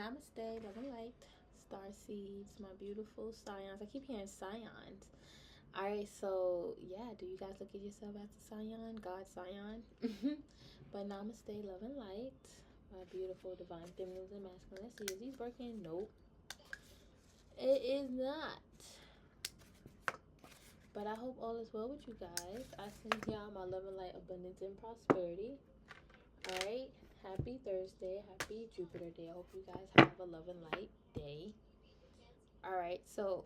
Namaste, love and light, star seeds, my beautiful scions. I keep hearing scions. Alright, so yeah, do you guys look at yourself as a scion, God scion? But namaste, love and light, my beautiful divine feminines and masculine. Let's see, is these working? Nope, it is not. But I hope all is well with you guys. I send y'all my love and light, abundance, and prosperity. Alright, happy Thursday, happy Jupiter day. I hope you guys have a love and light day. Alright, so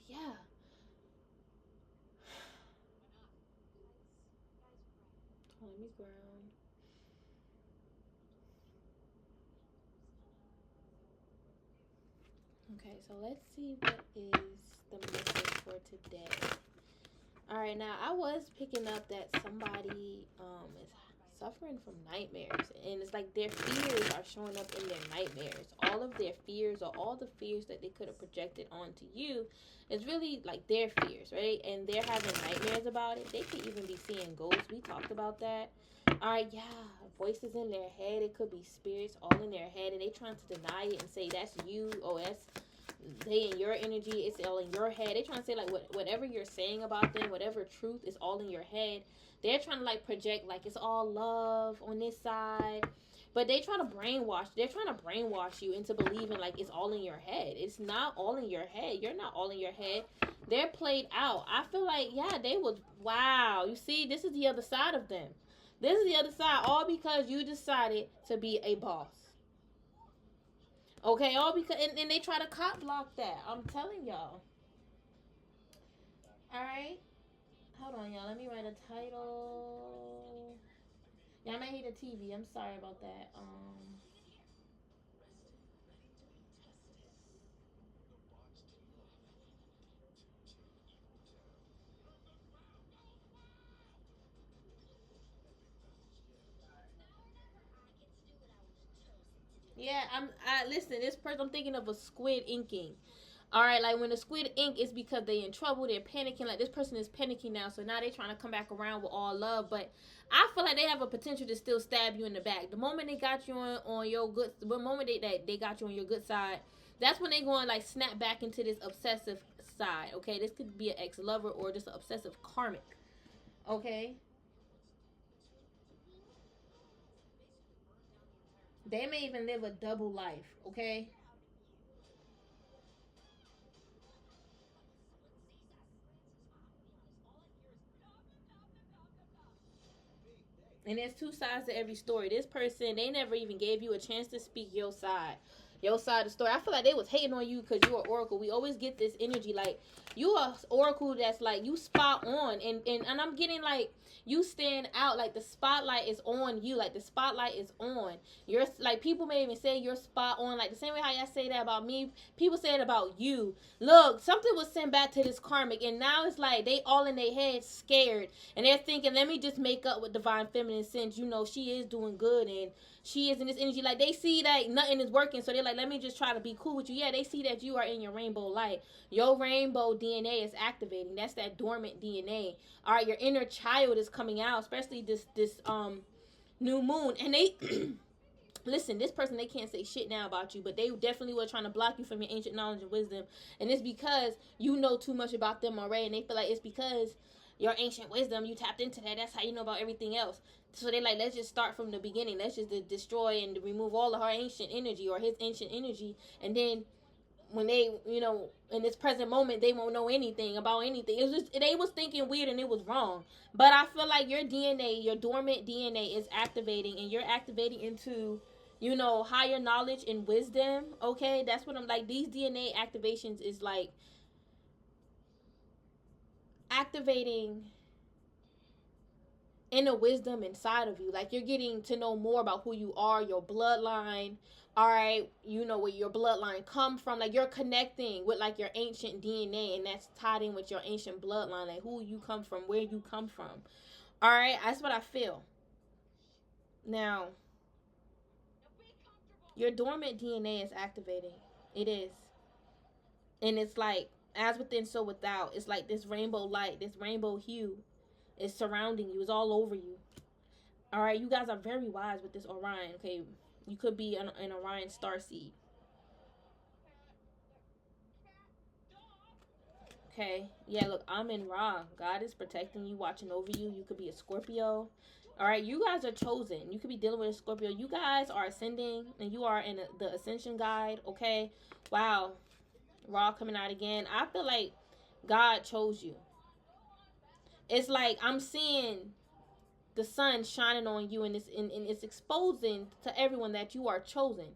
yeah. Let me ground. Okay, so let's see what is the message for today. Alright, now I was picking up that somebody is suffering from nightmares, and it's like their fears are showing up in their nightmares. All of their fears, or all the fears that they could have projected onto you, is really like their fears, right? And they're having nightmares about it. They could even be seeing ghosts. We talked about that. Alright, yeah, voices in their head. It could be spirits all in their head, and they trying to deny it and say that's you. Oh, that's they in your energy. It's all in your head. They trying to say like whatever you're saying about them, whatever truth is all in your head. They're trying to like project like it's all love on this side, but they try to brainwash. They're trying to brainwash you into believing like it's all in your head. It's not all in your head. You're not all in your head. They're played out. I feel like, yeah, they was, wow. You see, this is the other side of them. This is the other side, all because you decided to be a boss. Okay, all because, and they try to cop block that. I'm telling y'all. All right, hold on, y'all. Let me write a title. Yeah, I might hit a TV. I'm sorry about that. Yeah, I listen. This person, I'm thinking of a squid inking. All right, like when the squid ink is because they in trouble, they're panicking. Like this person is panicking now, so now they're trying to come back around with all love. But I feel like they have a potential to still stab you in the back. The moment they got you on your good, the moment they got you on your good side, that's when they going like snap back into this obsessive side. Okay, this could be an ex lover or just an obsessive karmic. Okay, they may even live a double life. Okay, and there's two sides to every story. This person, they never even gave you a chance to speak your side. Your side of the story. I feel like they was hating on you because you are Oracle. We always get this energy like you are Oracle that's like you spot on, and I'm getting like you stand out, like the spotlight is on you, like the spotlight is on. You're like people may even say you're spot on, like the same way how y'all say that about me. People say it about you. Look, something was sent back to this karmic, and now it's like they all in their head scared, and they're thinking, let me just make up with divine feminine since you know she is doing good and she is in this energy. Like they see that nothing is working, so they're like, let me just try to be cool with you. Yeah, they see that you are in your rainbow light. Your rainbow DNA is activating. That's that dormant DNA. All right, your inner child is coming out, especially this new moon, and they. Listen, this person, they can't say shit now about you, but they definitely were trying to block you from your ancient knowledge and wisdom, and it's because you know too much about them already, and they feel like it's because your ancient wisdom, you tapped into that, that's how you know about everything else. So they like, let's just start from the beginning, let's just destroy and remove all of her ancient energy or his ancient energy, and then when they, you know, in this present moment, they won't know anything about anything. It was just they was thinking weird and it was wrong. But I feel like your DNA, your dormant DNA, is activating, and you're activating into, you know, higher knowledge and wisdom. Okay, that's what I'm like. These DNA activations is like activating inner wisdom inside of you. Like you're getting to know more about who you are, your bloodline. All right, you know where your bloodline come from. Like you're connecting with like your ancient DNA, and that's tied in with your ancient bloodline, like who you come from, where you come from. All right, that's what I feel. Now, your dormant DNA is activating. It is, and it's like as within, so without. It's like this rainbow light, this rainbow hue is surrounding you. It's all over you. All right, you guys are very wise with this Orion. Okay, you could be an Orion star seed. Okay. Yeah, look, I'm in Ra. God is protecting you, watching over you. You could be a Scorpio. All right, you guys are chosen. You could be dealing with a Scorpio. You guys are ascending, and you are in the ascension guide. Okay. Wow. Ra coming out again. I feel like God chose you. It's like I'm seeing the sun shining on you, and it's exposing to everyone that you are chosen,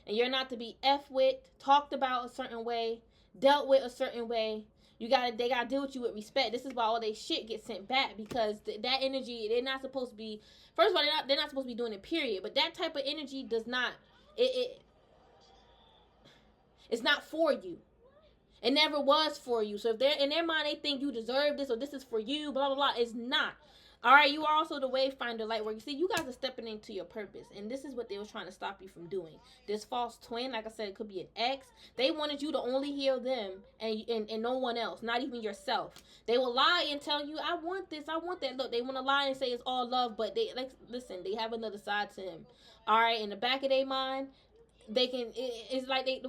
and you're not to be f with, talked about a certain way, dealt with a certain way. They gotta deal with you with respect. This is why all they shit gets sent back, because that energy, they're not supposed to be. First of all, they're not supposed to be doing it. Period. But that type of energy does not. It's not for you. It never was for you. So if they're in their mind, they think you deserve this or this is for you, blah, blah, blah. It's not. All right, you are also the wayfinder, light work. You see, you guys are stepping into your purpose, and this is what they were trying to stop you from doing. This false twin, like I said, it could be an ex. They wanted you to only heal them and no one else, not even yourself. They will lie and tell you, I want this, I want that. Look, they want to lie and say it's all love, but they listen, they have another side to him. All right, in the back of their mind, they can. It's like it's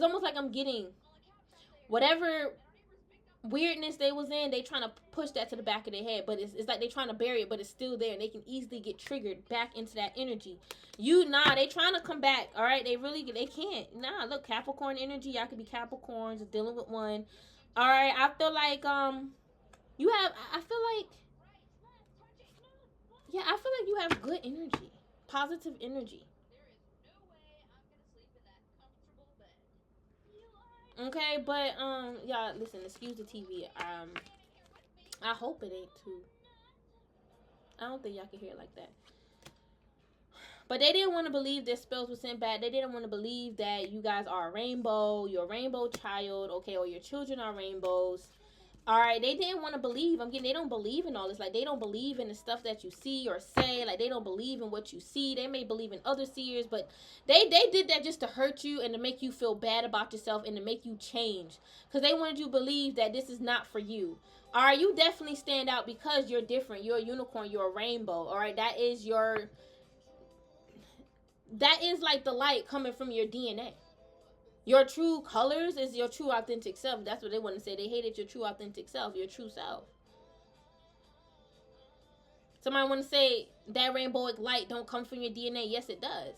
almost like I'm getting whatever weirdness they was in, they trying to push that to the back of their head, but it's like they trying to bury it, but it's still there, and they can easily get triggered back into that energy. They trying to come back. All right, they can't. Look, Capricorn energy, y'all could be Capricorns dealing with one. All right, I feel like you have good energy, positive energy. Okay, but y'all listen, excuse the TV. I hope it ain't too. I don't think y'all can hear it like that. But they didn't want to believe their spells were sent back. They didn't want to believe that you guys are a rainbow. You're a rainbow child, okay, or your children are rainbows. All right, they didn't want to believe. They don't believe in all this. Like, they don't believe in the stuff that you see or say. Like, they don't believe in what you see. They may believe in other seers, but they did that just to hurt you and to make you feel bad about yourself and to make you change. Because they wanted you to believe that this is not for you. All right, you definitely stand out because you're different. You're a unicorn. You're a rainbow. All right, that is like the light coming from your DNA. Your true colors is your true authentic self. That's what they want to say. They hated your true authentic self, your true self. Somebody want to say that rainbowic light don't come from your DNA. Yes, it does.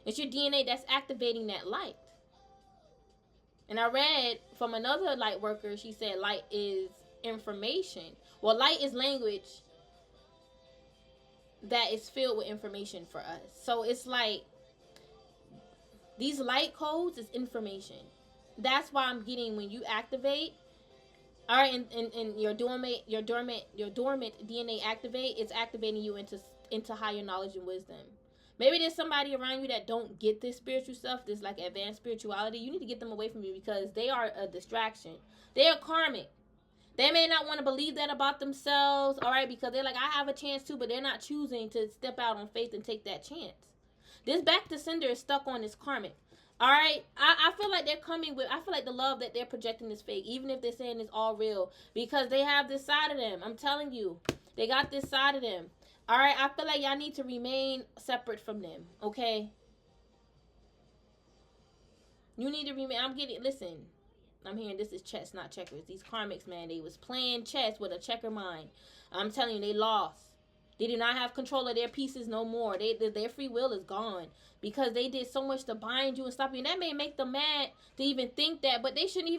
It's your DNA that's activating that light. And I read from another light worker, she said light is information. Well, light is language that is filled with information for us. So it's like these light codes is information. That's why I'm getting when you activate. All right, and your dormant DNA activate. It's activating you into higher knowledge and wisdom. Maybe there's somebody around you that don't get this spiritual stuff, this like advanced spirituality. You need to get them away from you because they are a distraction. They are karmic. They may not want to believe that about themselves, all right, because they're like, I have a chance too, but they're not choosing to step out on faith and take that chance. This back to sender is stuck on this karmic. All right, I feel like they're coming with, I feel like the love that they're projecting is fake, even if they're saying it's all real, because they have this side of them. I'm telling you, they got this side of them. All right, I feel like y'all need to remain separate from them, okay? You need to remain, listen, I'm hearing this is chess, not checkers. These karmics, man, they was playing chess with a checker mind. I'm telling you, they lost. They do not have control of their pieces no more. Their free will is gone because they did so much to bind you and stop you. And that may make them mad to even think that, but they shouldn't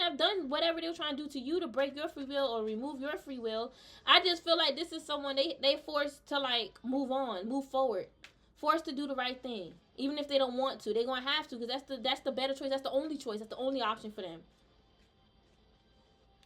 have done whatever they were trying to do to you to break your free will or remove your free will. I just feel like this is someone they forced to like move on, move forward, forced to do the right thing. Even if they don't want to, they're going to have to because that's the better choice. That's the only choice. That's the only option for them.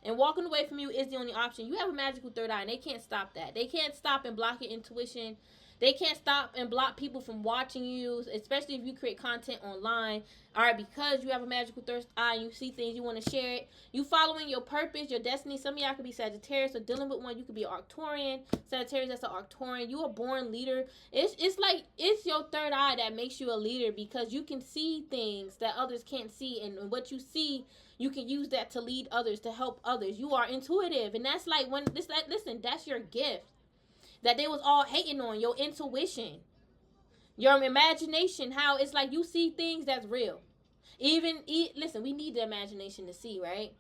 And walking away from you is the only option. You have a magical third eye, and they can't stop that. They can't stop and block your intuition. They can't stop and block people from watching you, especially if you create content online. All right, because you have a magical third eye, you see things, you want to share it. You following your purpose, your destiny. Some of y'all could be Sagittarius or dealing with one. You could be an Arcturian. Sagittarius, that's an Arcturian. You a born leader. It's like it's your third eye that makes you a leader because you can see things that others can't see, and what you see, you can use that to lead others, to help others. You are intuitive, and that's like listen, that's your gift that they was all hating on, your intuition, your imagination, how it's like you see things that's real. Listen, we need the imagination to see, right?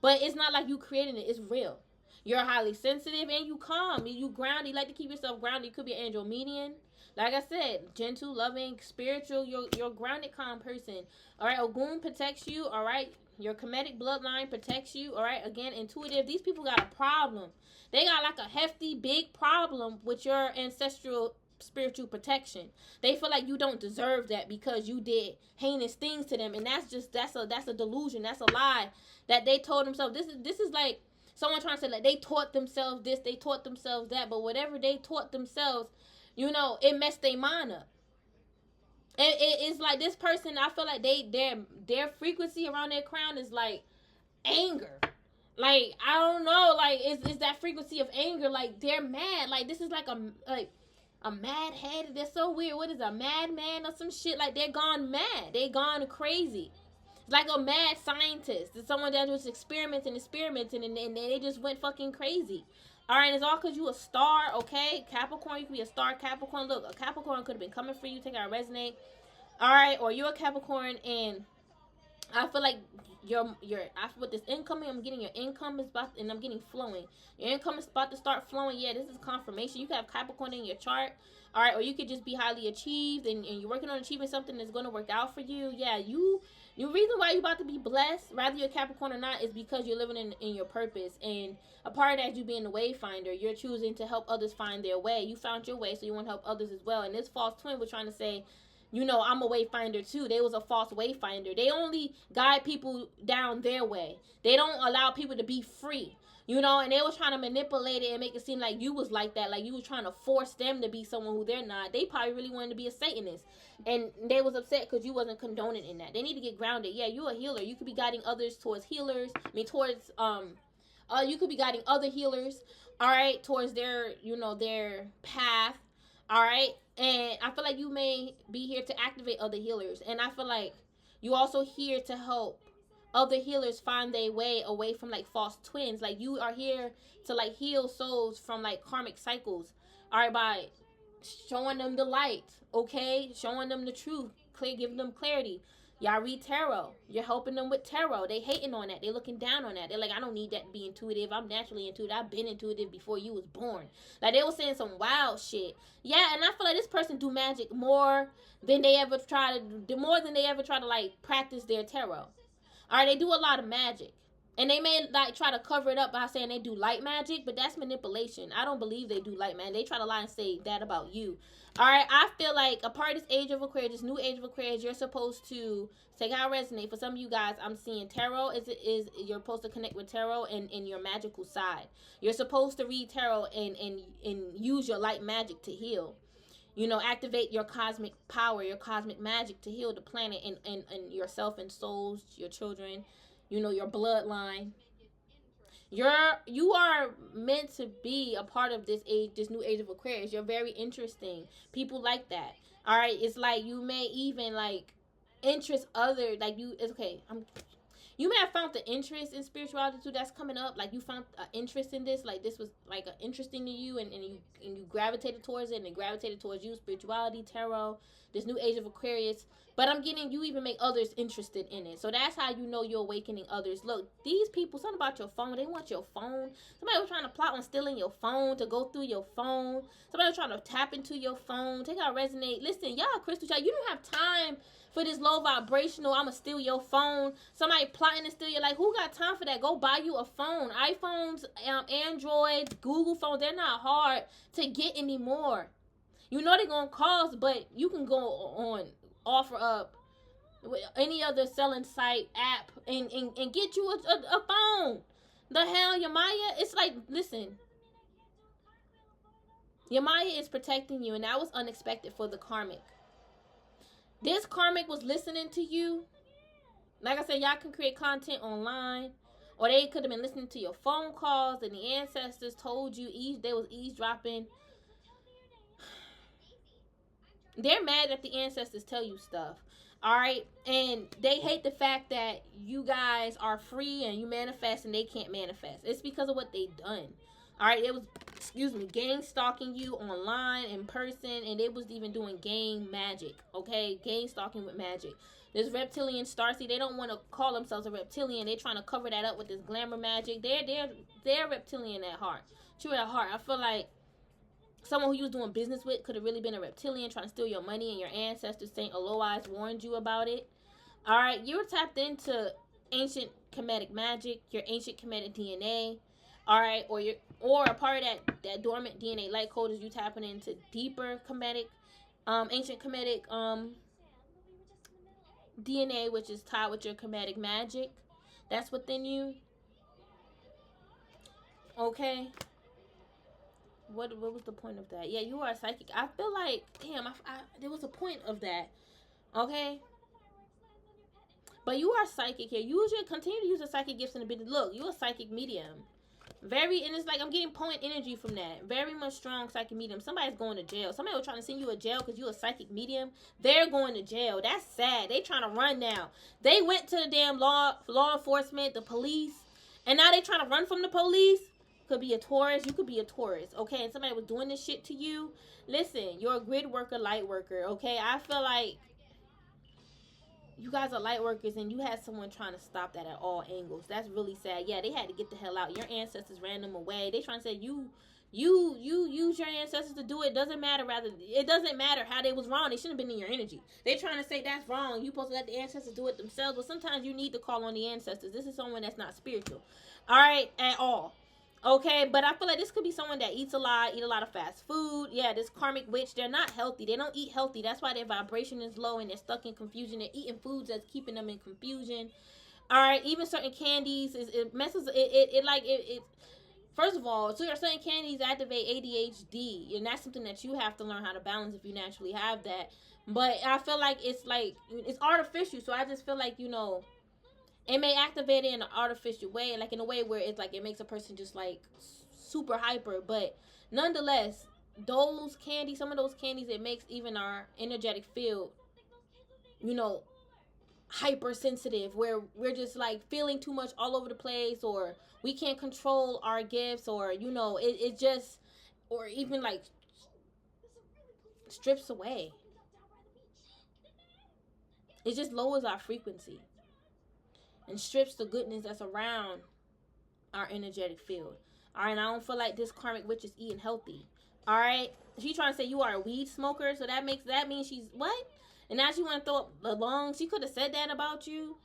But it's not like you creating it. It's real. You're highly sensitive and you calm. You grounded. You like to keep yourself grounded. You could be an angel median. Like I said, gentle, loving, spiritual. You're a grounded, calm person. All right, Ogun protects you. All right, your Kemetic bloodline protects you. All right, again, intuitive. These people got a problem. They got like a hefty, big problem with your ancestral spiritual protection. They feel like you don't deserve that because you did heinous things to them, and that's a delusion. That's a lie that they told themselves. This is like someone trying to say like they taught themselves this, they taught themselves that, but whatever they taught themselves, you know, it messed their mind up. And it's like this person, I feel like their frequency around their crown is like anger. Like, I don't know, like it's that frequency of anger. Like, they're mad. Like, this is like a mad head. They're so weird. What is a madman or some shit? Like, they're gone mad. They gone crazy. It's like a mad scientist. It's someone that was experimenting, and they just went fucking crazy. All right, it's all because you a star, okay? Capricorn, you could be a star Capricorn. Look, a Capricorn could have been coming for you. Take out resonate. All right, or you're a Capricorn, and I feel like after with this incoming, I'm getting your income is about, and I'm getting flowing. Your income is about to start flowing. Yeah, this is confirmation. You could have Capricorn in your chart. All right, or you could just be highly achieved, and you're working on achieving something that's going to work out for you. Yeah, the reason why you're about to be blessed, whether you're Capricorn or not, is because you're living in your purpose. And a part of that is you being the wayfinder. You're choosing to help others find their way. You found your way, so you want to help others as well. And this false twin was trying to say, you know, I'm a wayfinder too. They was a false wayfinder. They only guide people down their way. They don't allow people to be free. You know, and they was trying to manipulate it and make it seem like you was like that. Like you was trying to force them to be someone who they're not. They probably really wanted to be a Satanist. And they was upset because you wasn't condoning in that. They need to get grounded. Yeah, you're a healer. You could be guiding others towards healers. You could be guiding other healers, all right, towards their, you know, their path, all right? And I feel like you may be here to activate other healers. And I feel like you also here to help other healers find their way away from like false twins. Like you are here to like heal souls from like karmic cycles, all right, by showing them the light, okay, showing them the truth, giving them clarity. Y'all read tarot. You're helping them with tarot. They hating on that. They looking down on that. They're like, I don't need that to be intuitive. I'm naturally intuitive. I've been intuitive before you was born. Like, they were saying some wild shit. Yeah, and I feel like this person do magic more than they ever try to like practice their tarot. All right, they do a lot of magic. And they may like try to cover it up by saying they do light magic, but that's manipulation. I don't believe they do light magic. They try to lie and say that about you. All right, I feel like a part of this age of Aquarius, this new age of Aquarius, you're supposed to take out resonate. For some of you guys, I'm seeing tarot is you're supposed to connect with tarot and in your magical side. You're supposed to read tarot and use your light magic to heal. You know, activate your cosmic power, your cosmic magic to heal the planet and yourself and souls, your children, you know, your bloodline. You are meant to be a part of this age, this new age of Aquarius. You're very interesting. People like that. All right, it's like you may even like interest other, like you. It's okay. You may have found the interest in spirituality too. That's coming up. Like you found an interest in this. Like this was like interesting to you, and you gravitated towards it, and it gravitated towards you. Spirituality, tarot, this new age of Aquarius. But I'm getting you even make others interested in it. So that's how you know you're awakening others. Look, these people, something about your phone. They want your phone. Somebody was trying to plot on stealing your phone, to go through your phone. Somebody was trying to tap into your phone. Take out resonate. Listen, y'all crystal child, you don't have time for this low vibrational, I'ma steal your phone. Somebody plotting to steal your, like, who got time for that? Go buy you a phone. iPhones, Androids, Google phones, they're not hard to get anymore. You know they're gonna cost, but you can go on offer up any other selling site app and get you a phone. The hell, Yamaya? It's like, listen, Yamaya is protecting you, and that was unexpected for the karmic. This karmic was listening to you. Like I said, y'all can create content online, or they could have been listening to your phone calls, and the ancestors told you they was eavesdropping. They're mad that the ancestors tell you stuff. All right, and they hate the fact that you guys are free and you manifest and they can't manifest. It's because of what they done. All right, it was, gang stalking you online, in person, and they was even doing gang magic, okay? Gang stalking with magic. This reptilian starseed, they don't want to call themselves a reptilian. They're trying to cover that up with this glamour magic. They're reptilian at heart. True at heart. I feel like someone who you was doing business with could have really been a reptilian trying to steal your money, and your ancestors, Saint Alois, warned you about it. All right, you were tapped into ancient Kemetic magic, your ancient Kemetic DNA. All right, or a part of that dormant DNA light code is you tapping into deeper Kemetic, ancient Kemetic DNA, which is tied with your Kemetic magic that's within you. Okay. What was the point of that? Yeah, you are a psychic. I feel like, damn, there was a point of that. Okay. But you are psychic here. Continue to use the psychic gifts in the business. Look, you're a psychic medium. And it's like I'm getting point energy from that. Very much strong psychic medium. Somebody's going to jail. Somebody was trying to send you to jail because you're a psychic medium. They're going to jail. That's sad. They trying to run now. They went to the damn law enforcement, the police, and now they trying to run from the police. Could be a Taurus. You could be a Taurus. Okay, and somebody was doing this shit to you. Listen, you're a grid worker, light worker. Okay, I feel like you guys are light workers, and you had someone trying to stop that at all angles. That's really sad. Yeah, they had to get the hell out. Your ancestors ran them away. They trying to say you use your ancestors to do it. Doesn't matter. It doesn't matter how they was wrong. They shouldn't have been in your energy. They trying to say that's wrong. You supposed to let the ancestors do it themselves. But sometimes you need to call on the ancestors. This is someone that's not spiritual. All right, at all. Okay, but I feel like this could be someone that eat a lot of fast food. Yeah, this karmic witch, they're not healthy. They don't eat healthy. That's why their vibration is low and they're stuck in confusion. They're eating foods that's keeping them in confusion. All right, even certain candies, it messes, it first of all, so certain candies activate ADHD, and that's something that you have to learn how to balance if you naturally have that. But I feel like it's artificial, so I just feel like, it may activate it in an artificial way, like in a way where it's like it makes a person just like super hyper. But nonetheless, some of those candies, it makes even our energetic field, hypersensitive, where we're just like feeling too much all over the place, or we can't control our gifts, or it just, or even like strips away. It just lowers our frequency and strips the goodness that's around our energetic field. All right, and I don't feel like this karmic witch is eating healthy. All right, she's trying to say you are a weed smoker, so that means she's what? And now she want to throw up the lungs. She could have said that about you.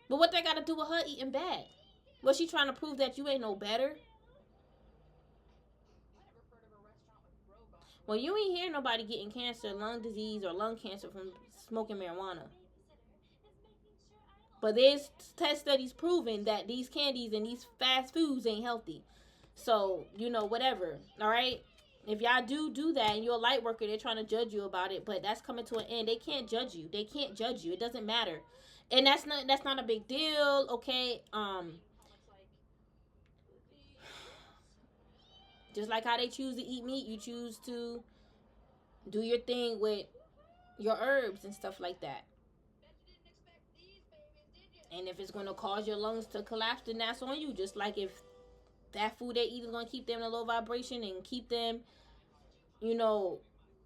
But what that got to do with her eating bad? Was she trying to prove that you ain't no better? Well, you ain't hear nobody getting cancer, lung disease, or lung cancer from smoking marijuana. But there's test studies proving that these candies and these fast foods ain't healthy. So, whatever. All right? If y'all do that and you're a light worker, they're trying to judge you about it. But that's coming to an end. They can't judge you. They can't judge you. It doesn't matter. And that's not a big deal, okay? Just like how they choose to eat meat, you choose to do your thing with your herbs and stuff like that. And if it's going to cause your lungs to collapse, then that's on you. Just like if that food they eat is going to keep them in a low vibration and keep them,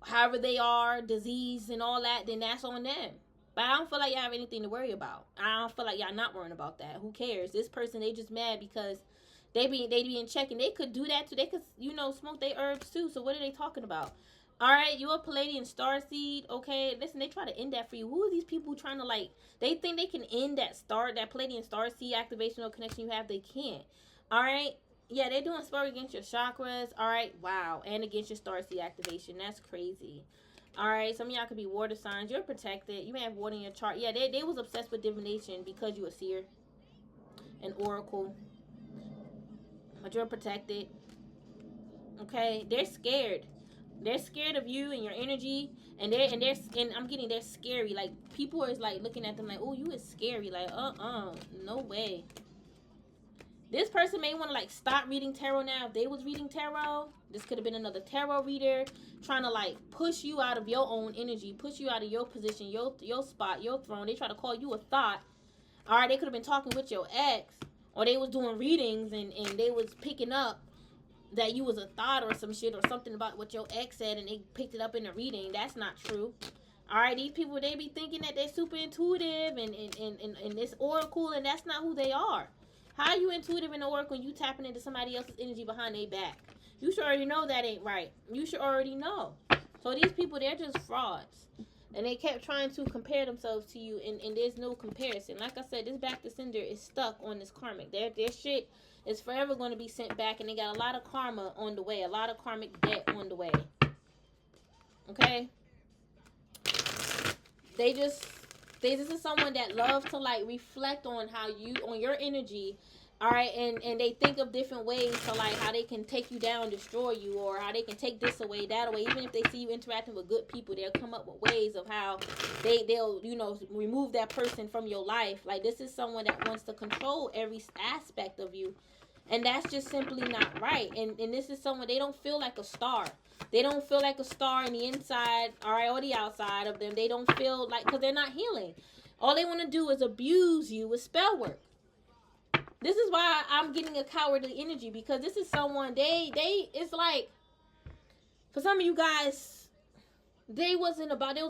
however they are, disease and all that, then that's on them. But I don't feel like y'all have anything to worry about. I don't feel like y'all not worrying about that. Who cares? This person, they just mad because they be in check, and they could do that too. They could, smoke their herbs too. So what are they talking about? All right, you're a Palladian starseed. Okay, listen, they try to end that for you. Who are these people trying to they think they can end that Palladian starseed activation or connection you have? They can't. All right, yeah, they're doing spell against your chakras. All right, wow, and against your starseed activation. That's crazy. All right, some of y'all could be water signs. You're protected. You may have water in your chart. Yeah, they was obsessed with divination because you're a seer, an oracle, but you're protected. Okay, they're scared. They're scared of you and your energy, and I'm getting they're scary. Like people is like looking at them like, oh, you is scary. Like, no way. This person may want to stop reading tarot now. If they was reading tarot, this could have been another tarot reader trying to push you out of your own energy, push you out of your position, your spot, your throne. They try to call you a thought. All right, they could have been talking with your ex, or they was doing readings and they was picking up that you was a thought or some shit or something about what your ex said, and they picked it up in the reading. That's not true. All right, these people, they be thinking that they're super intuitive and this oracle, and that's not who they are. How are you intuitive in the oracle when you tapping into somebody else's energy behind their back? You should already know that ain't right. You should already know. So these people, they're just frauds. And they kept trying to compare themselves to you, and there's no comparison. Like I said, this back to sender is stuck on this karmic. Their shit is forever going to be sent back, and they got a lot of karma on the way, a lot of karmic debt on the way. Okay? This is someone that loves to like reflect on on your energy, all right, and they think of different ways to like how they can take you down, destroy you, or how they can take this away, that away. Even if they see you interacting with good people, they'll come up with ways of how they'll remove that person from your life. Like, this is someone that wants to control every aspect of you, and that's just simply not right. And this is someone, they don't feel like a star. They don't feel like a star in the inside, all right, or the outside of them. They don't feel like, because they're not healing. All they want to do is abuse you with spell work. This is why I'm getting a cowardly energy, because this is someone, it's like, for some of you guys, they was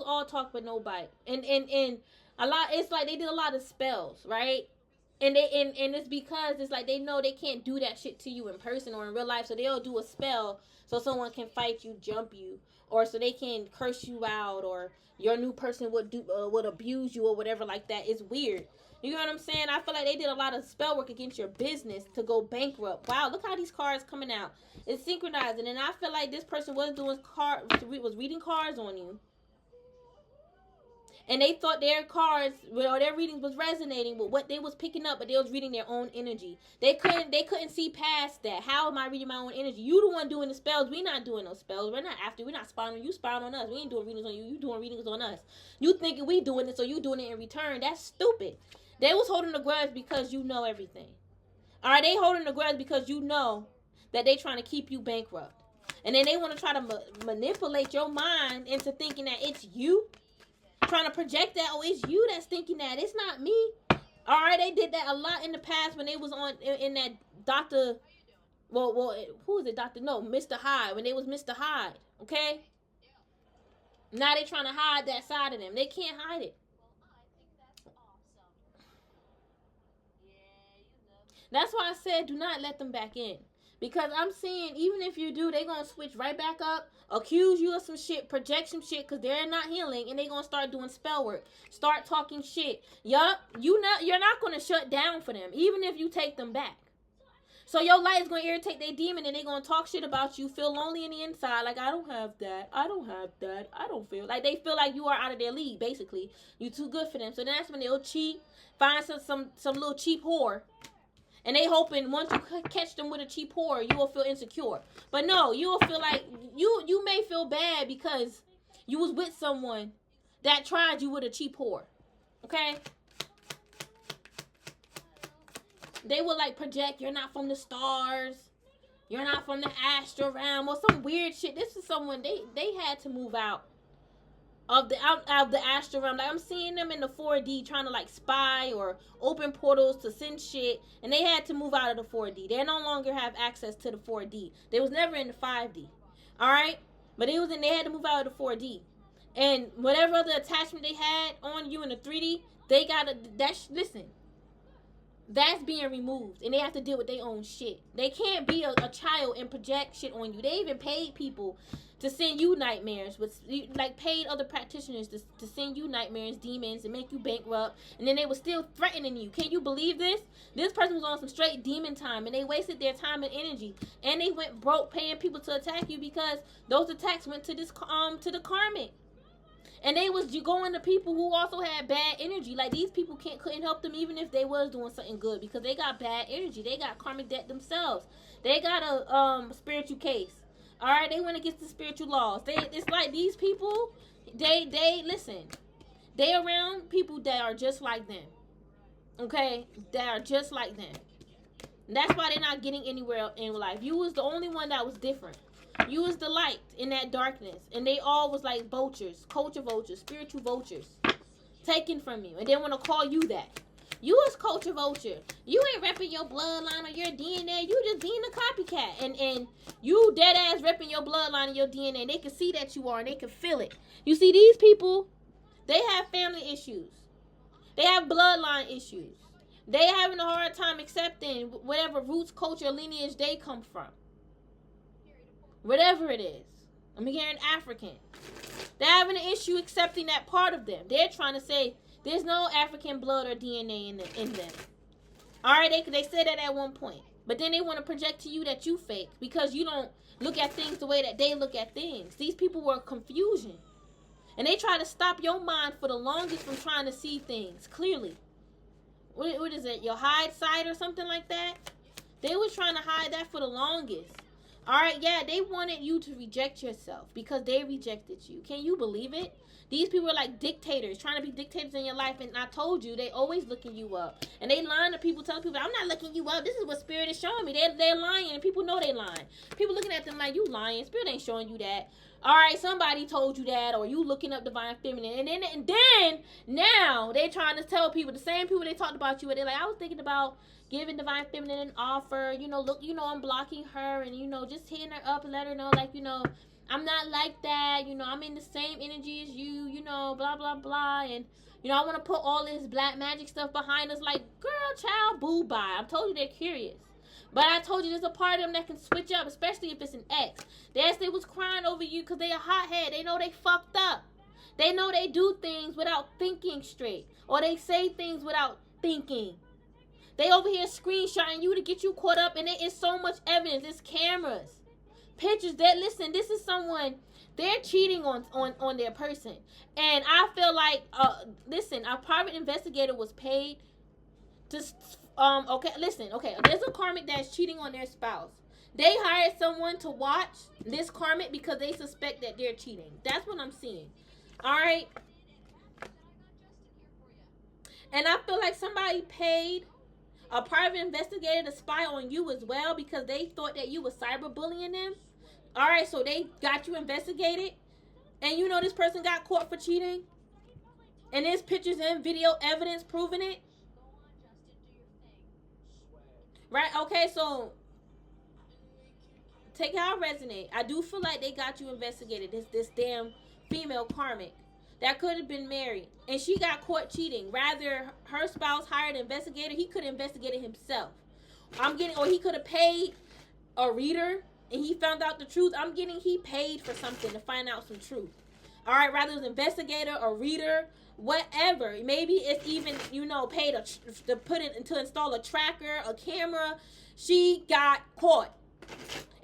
all talk but no bite. And a lot, it's like they did a lot of spells, right? And it's because it's like they know they can't do that shit to you in person or in real life, so they'll do a spell so someone can fight you, jump you, or so they can curse you out, or your new person would abuse you or whatever like that. It's weird. You know what I'm saying? I feel like they did a lot of spell work against your business to go bankrupt. Wow, look how these cards coming out. It's synchronizing, and I feel like this person was reading cards on you. And they thought their cards, well, their readings was resonating with what they was picking up, but they was reading their own energy. They couldn't see past that. How am I reading my own energy? You the one doing the spells. We not doing those spells. We're not spying on you. Spying on us. We ain't doing readings on you. You doing readings on us. You thinking we doing it, so you doing it in return. That's stupid. They was holding the grudge because you know everything. All right, they holding the grudge because you know that they trying to keep you bankrupt, and then they want to try to manipulate your mind into thinking that it's you. Trying to project that, oh, it's you that's thinking that. It's not me. All right, they did that a lot in the past when they was on in that Dr. Well, who is it? Mr. Hyde. When they was Mr. Hyde, okay? Now they trying to hide that side of them. They can't hide it. That's why I said do not let them back in. Because I'm seeing, even if you do, they're going to switch right back up, accuse you of some shit, project some shit, because they're not healing, and they're going to start doing spell work, start talking shit. Yup, you're not going to shut down for them, even if you take them back. So your light is going to irritate their demon, and they're going to talk shit about you, feel lonely in the inside, like, I don't have that, I don't feel, like they feel like you are out of their league, basically. You too good for them. So that's when they'll cheat, find some little cheap whore. And they hoping once you catch them with a cheap whore, you will feel insecure. But no, you will feel like, you may feel bad because you was with someone that tried you with a cheap whore. Okay? They will like project, you're not from the stars. You're not from the astral realm or some weird shit. This is someone, they had to move out of the astral realm. Like, I'm seeing them in the 4D trying to like spy or open portals to send shit, and they had to move out of the 4D. They no longer have access to the 4D. They was never in the 5D. All right, but they had to move out of the 4D, and whatever other attachment they had on you in the 3D, they gotta that's being removed, and they have to deal with their own shit. They can't be a child and project shit on you. They even paid people to send you nightmares, like paid other practitioners to send you nightmares, demons, and make you bankrupt, and then they were still threatening you. Can you believe this? This person was on some straight demon time, and they wasted their time and energy, and they went broke paying people to attack you because those attacks went to to the karmic. And they was going to people who also had bad energy. Like, these people couldn't help them even if they was doing something good, because they got bad energy. They got karmic debt themselves. They got a spiritual case. All right, they went against the spiritual laws. It's like these people, they listen. They around people that are just like them. Okay, that are just like them. And that's why they're not getting anywhere in life. You was the only one that was different. You was the light in that darkness, and they all was like vultures, culture vultures, spiritual vultures, taken from you, and they want to call you that. You was culture vulture. You ain't repping your bloodline or your DNA. You just being a copycat. And you dead ass repping your bloodline and your DNA. They can see that you are, and they can feel it. You see, these people, They have family issues. They have bloodline issues. They having a hard time accepting whatever roots, culture, lineage they come from. Whatever it is. I'm hearing African. They're having an issue accepting that part of them. They're trying to say there's no African blood or DNA in them. Alright, they said that at one point. But then they want to project to you that you fake because you don't look at things the way that they look at things. These people were confusion. And they try to stop your mind for the longest from trying to see things clearly. What is it? Your hide side or something like that? They was trying to hide that for the longest. Alright, yeah, they wanted you to reject yourself because they rejected you. Can you believe it? These people are like dictators, trying to be dictators in your life. And I told you, they always looking you up. And they lying to people, telling people, I'm not looking you up. This is what Spirit is showing me. They're lying, and people know they lying. People looking at them like, you lying. Spirit ain't showing you that. Alright, somebody told you that, or you looking up divine feminine. And then now they're trying to tell people, the same people they talked about you, and they're like, I was thinking about giving divine feminine an offer. You know, look, you know, I'm blocking her, and, you know, just hitting her up and let her know, like, you know, I'm not like that, you know, I'm in the same energy as you know, blah, blah, blah, and, you know, I want to put all this black magic stuff behind us, like, girl, child, boo, bye. I told you they're curious. But I told you there's a part of them that can switch up, especially if it's an ex. They was crying over you because they a hothead. They know they fucked up. They know they do things without thinking straight, or they say things without thinking. They over here screenshotting you to get you caught up, and it is so much evidence. It's cameras. Pictures that, listen, this is someone, they're cheating on their person. And I feel like, listen, a private investigator was paid to, okay, there's a karmic that's cheating on their spouse. They hired someone to watch this karmic because they suspect that they're cheating. That's what I'm seeing. Alright? And I feel like somebody paid a private investigator to spy on you as well because they thought that you was cyberbullying them. Alright, so they got you investigated. And you know this person got caught for cheating. And there's pictures and video evidence proving it. Right, okay, so take how it resonate. I do feel like they got you investigated. This damn female karmic that could have been married. And she got caught cheating. Rather, her spouse hired an investigator. He could have investigated himself. Or he could have paid a reader and he found out the truth. He paid for something to find out some truth. Alright, rather an investigator, a reader, whatever. Maybe it's even, you know, paid to install a tracker, a camera. She got caught.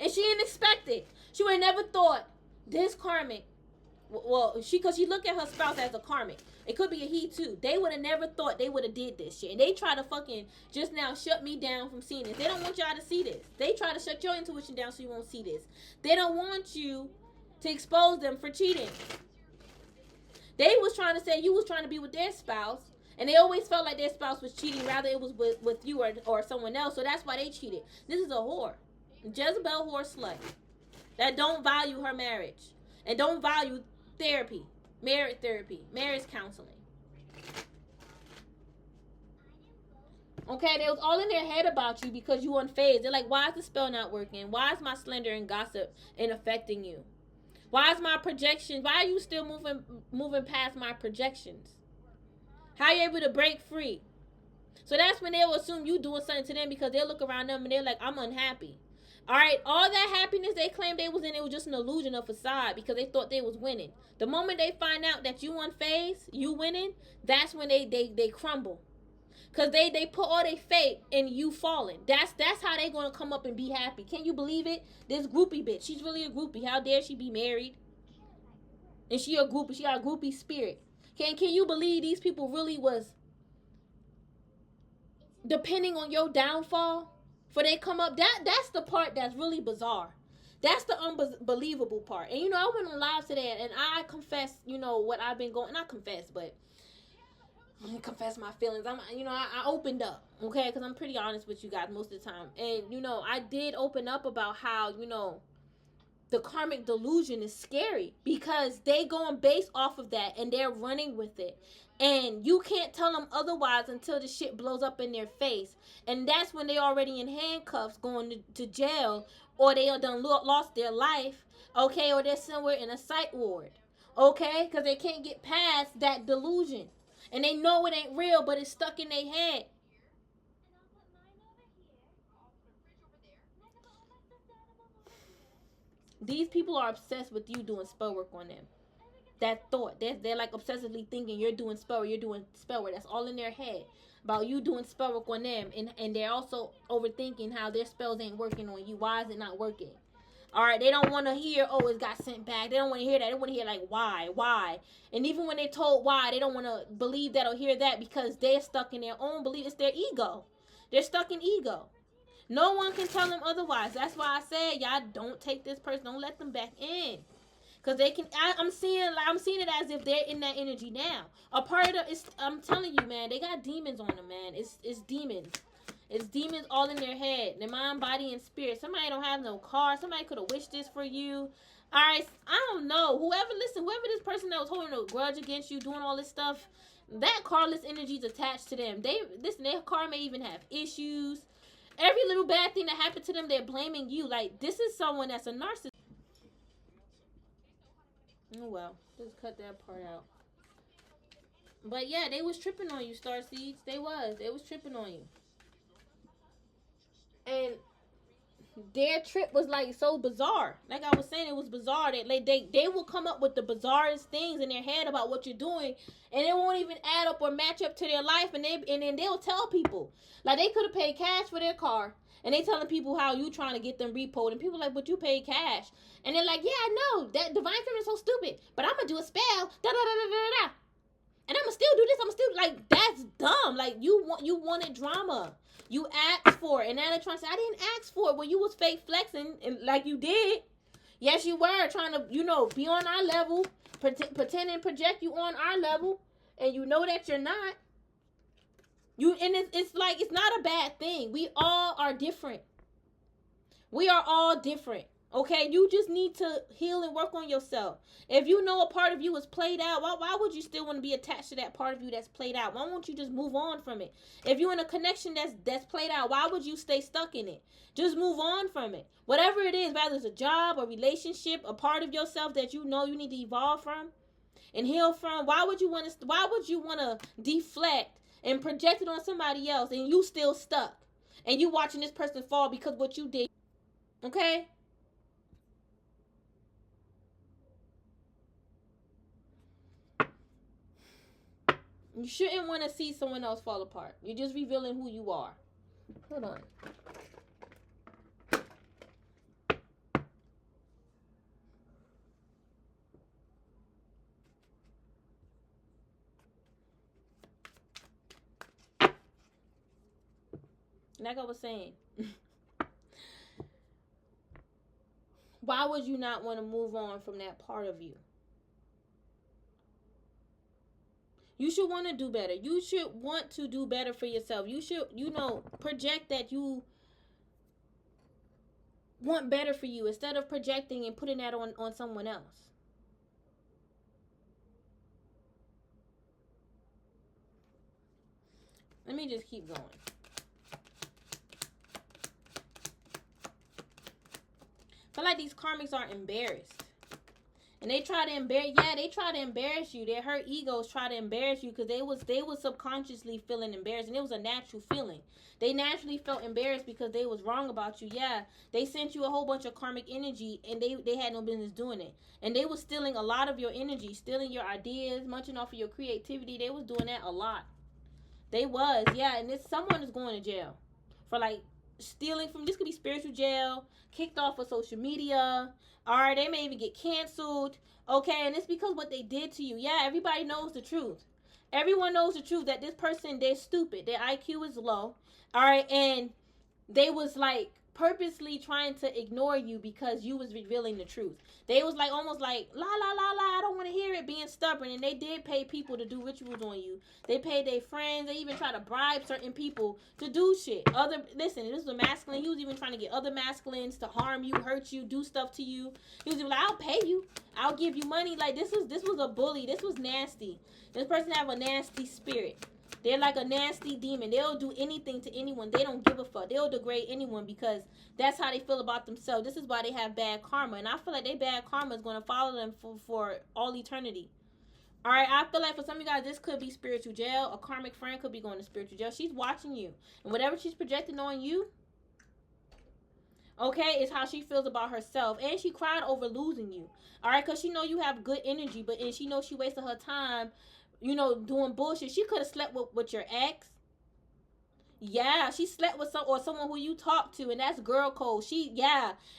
And she didn't expect it. She would have never thought this karmic, well, because she looked at her spouse as a karmic. It could be a he too. They would have never thought they would have did this shit. And they try to fucking just now shut me down from seeing this. They don't want y'all to see this. They try to shut your intuition down so you won't see this. They don't want you to expose them for cheating. They was trying to say you was trying to be with their spouse. And they always felt like their spouse was cheating. Rather it was with you or someone else. So that's why they cheated. This is a whore. Jezebel whore slut. That don't value her marriage. And don't value therapy. Marriage counseling. Okay, they was all in their head about you because you unfazed. They're like, why is the spell not working? Why is my slander and gossip affecting you? Why is my projection? Why are you still moving past my projections? How are you able to break free? So that's when they'll assume you doing something to them because they'll look around them and they're like, I'm unhappy. Alright, all that happiness they claimed they was in, it was just an illusion, a facade, because they thought they was winning. The moment they find out that you unfazed, you winning, that's when they crumble. Because they put all their faith in you falling. That's how they going to come up and be happy. Can you believe it? This groupie bitch, she's really a groupie. How dare she be married? And she a groupie. She got a groupie spirit. Can you believe these people really was depending on your downfall? For they come up, that's the part that's really bizarre. That's the unbelievable part. And, you know, I went on live today, and I confess, you know, what I've been going, not confess, but I'm going to confess my feelings. I opened up, okay, because I'm pretty honest with you guys most of the time. And, you know, I did open up about how, you know, the karmic delusion is scary because they going based off of that, and they're running with it. And you can't tell them otherwise until the shit blows up in their face. And that's when they already in handcuffs going to jail, or they done lost their life, okay, or they're somewhere in a psych ward. Okay? Because they can't get past that delusion. And they know it ain't real, but it's stuck in their head. These people are obsessed with you doing spell work on them. That thought, they're like obsessively thinking you're doing spell work, you're doing spell work. That's all in their head about you doing spell work on them. And they're also overthinking how their spells ain't working on you. Why is it not working? All right, they don't want to hear, oh, it got sent back. They don't want to hear that. They want to hear, like, why? And even when they're told why, they don't want to believe that or hear that because they're stuck in their own belief. It's their ego. They're stuck in ego. No one can tell them otherwise. That's why I said, y'all don't take this person. Don't let them back in. Because they can, I'm seeing it as if they're in that energy now. A part of the, I'm telling you, man, they got demons on them, man. It's demons. It's demons all in their head. Their mind, body, and spirit. Somebody don't have no car. Somebody could have wished this for you. All right, I don't know. Whoever this person that was holding a grudge against you, doing all this stuff, that carless energy is attached to them. Their car may even have issues. Every little bad thing that happened to them, they're blaming you. Like, this is someone that's a narcissist. Oh, well. Just cut that part out. But, yeah, they was tripping on you, Starseeds. They was tripping on you. And their trip was, like, so bizarre. Like I was saying, it was bizarre. That like, they will come up with the bizarrest things in their head about what you're doing, and it won't even add up or match up to their life, and then they'll tell people. Like, they could have paid cash for their car, and they telling people how you trying to get them repoed, and people like, but you paid cash. And they're like, yeah, I know, that divine feminine is so stupid, but I'm going to do a spell, da-da-da-da-da-da. And I'm going to still do this, I'm going to still, like, that's dumb. Like, you wanted drama. You asked for it, and now they're trying to say, I didn't ask for it. Well, you was fake flexing, and like you did. Yes, you were trying to, be on our level, pretend and project you on our level, and you know that you're not. And it's like, it's not a bad thing. We all are different. We are all different. Okay, you just need to heal and work on yourself. If you know a part of you is played out, why would you still want to be attached to that part of you that's played out? Why won't you just move on from it? If you're in a connection that's played out, why would you stay stuck in it? Just move on from it. Whatever it is, whether it's a job, a relationship, a part of yourself that you know you need to evolve from and heal from, why would you want to deflect and project it on somebody else and you still stuck? And you watching this person fall because what you did. Okay? You shouldn't want to see someone else fall apart. You're just revealing who you are. Hold on. Like I was saying, why would you not want to move on from that part of you? You should want to do better. You should want to do better for yourself. You should, project that you want better for you instead of projecting and putting that on someone else. Let me just keep going. I feel like these karmics are embarrassed. And they try to embarrass you. Their hurt egos try to embarrass you because they was subconsciously feeling embarrassed, and it was a natural feeling. They naturally felt embarrassed because they was wrong about you. Yeah, they sent you a whole bunch of karmic energy, and they had no business doing it. And they was stealing a lot of your energy, stealing your ideas, munching off of your creativity. They was doing that a lot. They was, yeah, and someone is going to jail for like stealing from. This could be spiritual jail, kicked off of social media. All right, they may even get canceled. Okay, and it's because what they did to you. Yeah, everybody knows the truth. Everyone knows the truth that this person, they're stupid. Their IQ is low. All right, and they was like purposely trying to ignore you because you was revealing the truth. They was like almost like la la la la, I don't want to hear it, being stubborn. And they did pay people to do rituals on you. They paid their friends. They even try to bribe certain people to do shit. Listen, this was a masculine. He was even trying to get other masculines to harm you, hurt you, do stuff to you. He was even like, I'll pay you, I'll give you money. Like, this was a bully. This was nasty. This person have a nasty spirit. They're like a nasty demon. They'll do anything to anyone. They don't give a fuck. They'll degrade anyone because that's how they feel about themselves. This is why they have bad karma. And I feel like their bad karma is going to follow them for all eternity. All right, I feel like for some of you guys, this could be spiritual jail. A karmic friend could be going to spiritual jail. She's watching you. And whatever she's projecting on you, okay, is how she feels about herself. And she cried over losing you. All right, because she know you have good energy, and she knows she wasted her time, you know, doing bullshit. She could have slept with your ex. Yeah, she slept with someone who you talked to, and that's girl code.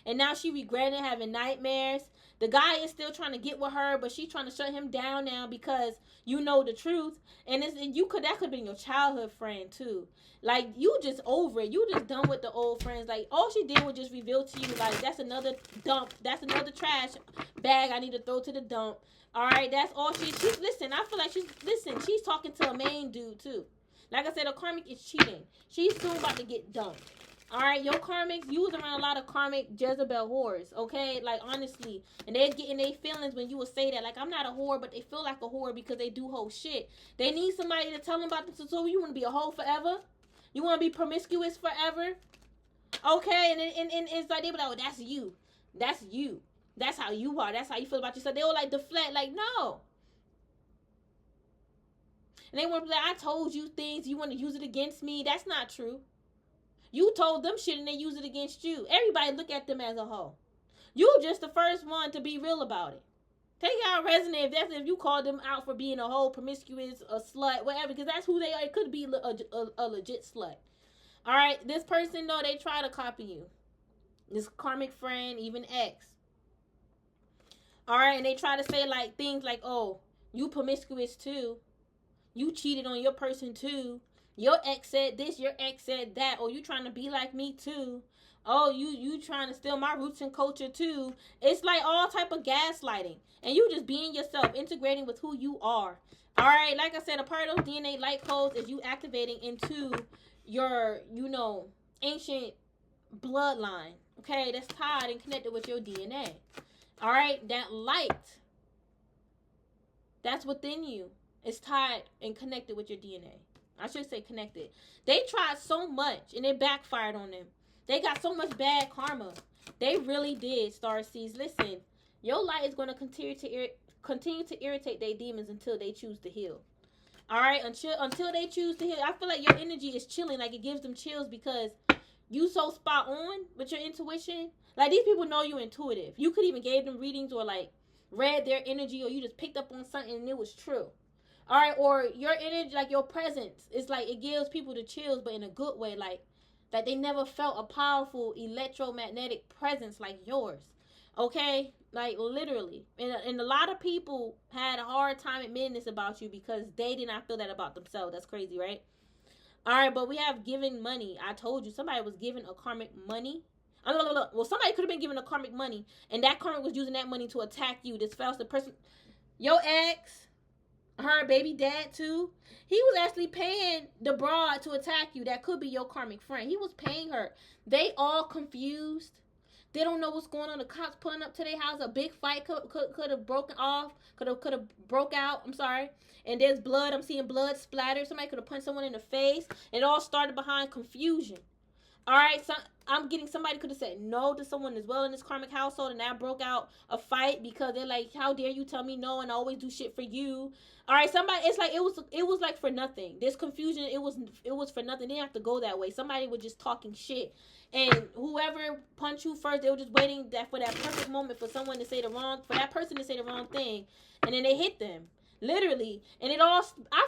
And now she regretted having nightmares. The guy is still trying to get with her, but she's trying to shut him down now because you know the truth. And that could have been your childhood friend too. Like, you just over it. You just done with the old friends. Like, all she did was just reveal to you, like, that's another dump. That's another trash bag I need to throw to the dump. All right, that's all she's listen. I feel like she's talking to a main dude too. Like I said, a karmic is cheating. She's soon about to get dumped. All right, your karmics, you was around a lot of karmic Jezebel whores, okay? Like, honestly. And they're getting their feelings when you would say that. Like, I'm not a whore, but they feel like a whore because they do whole shit. They need somebody to tell them about this. So you want to be a hoe forever? You want to be promiscuous forever? Okay, and it's like, they be like, oh, that's you. That's you. That's how you are. That's how you feel about yourself. They will, like, deflect, like, no. And they want to be like, I told you things. You want to use it against me? That's not true. You told them shit and they use it against you. Everybody look at them as a hoe. You just the first one to be real about it. Take out resonate if you call them out for being a hoe, promiscuous, a slut, whatever, because that's who they are. It could be a legit slut. All right, this person, though, they try to copy you. This karmic friend, even ex. All right, and they try to say like things like, oh, you promiscuous too. You cheated on your person too. Your ex said this, your ex said that. Or you trying to be like me too. Oh, you trying to steal my roots and culture too. It's like all type of gaslighting. And you just being yourself, integrating with who you are. All right, like I said, a part of those DNA light codes is you activating into your, ancient bloodline. Okay, that's tied and connected with your DNA. All right, that light, that's within you. It's tied and connected with your DNA. I should say connected. They tried so much and it backfired on them. They got so much bad karma. They really did, Starseeds. Listen, your light is going to continue to irritate their demons until they choose to heal. All right, until they choose to heal. I feel like your energy is chilling, like it gives them chills because you so spot on with your intuition. Like, these people know you intuitive. You could even gave them readings or like read their energy, or you just picked up on something and it was true. All right, or your energy, like your presence, it's like it gives people the chills, but in a good way, like they never felt a powerful electromagnetic presence like yours. Okay, like literally, and a lot of people had a hard time admitting this about you because they did not feel that about themselves. That's crazy, right? All right, but we have given money. I told you somebody was giving a karmic money. Well, somebody could have been given a karmic money, and that karmic was using that money to attack you. This fell the person, your ex. Her baby dad too. He was actually paying the broad to attack you. That could be your karmic friend. He was paying her. They all confused. They don't know what's going on. The cops pulling up to their house. A big fight could have broken off. Could have broke out. I'm sorry. And there's blood. I'm seeing blood splatter. Somebody could have punched someone in the face. It all started behind confusion. All right, so I'm getting somebody could have said no to someone as well in this karmic household, and that broke out a fight because they're like, how dare you tell me no, and I always do shit for you. All right, somebody, it's like it was like for nothing. This confusion, it was for nothing. They didn't have to go that way. Somebody was just talking shit, and whoever punched you first, they were just waiting for that perfect moment for that person to say the wrong thing, and then they hit them. Literally. And I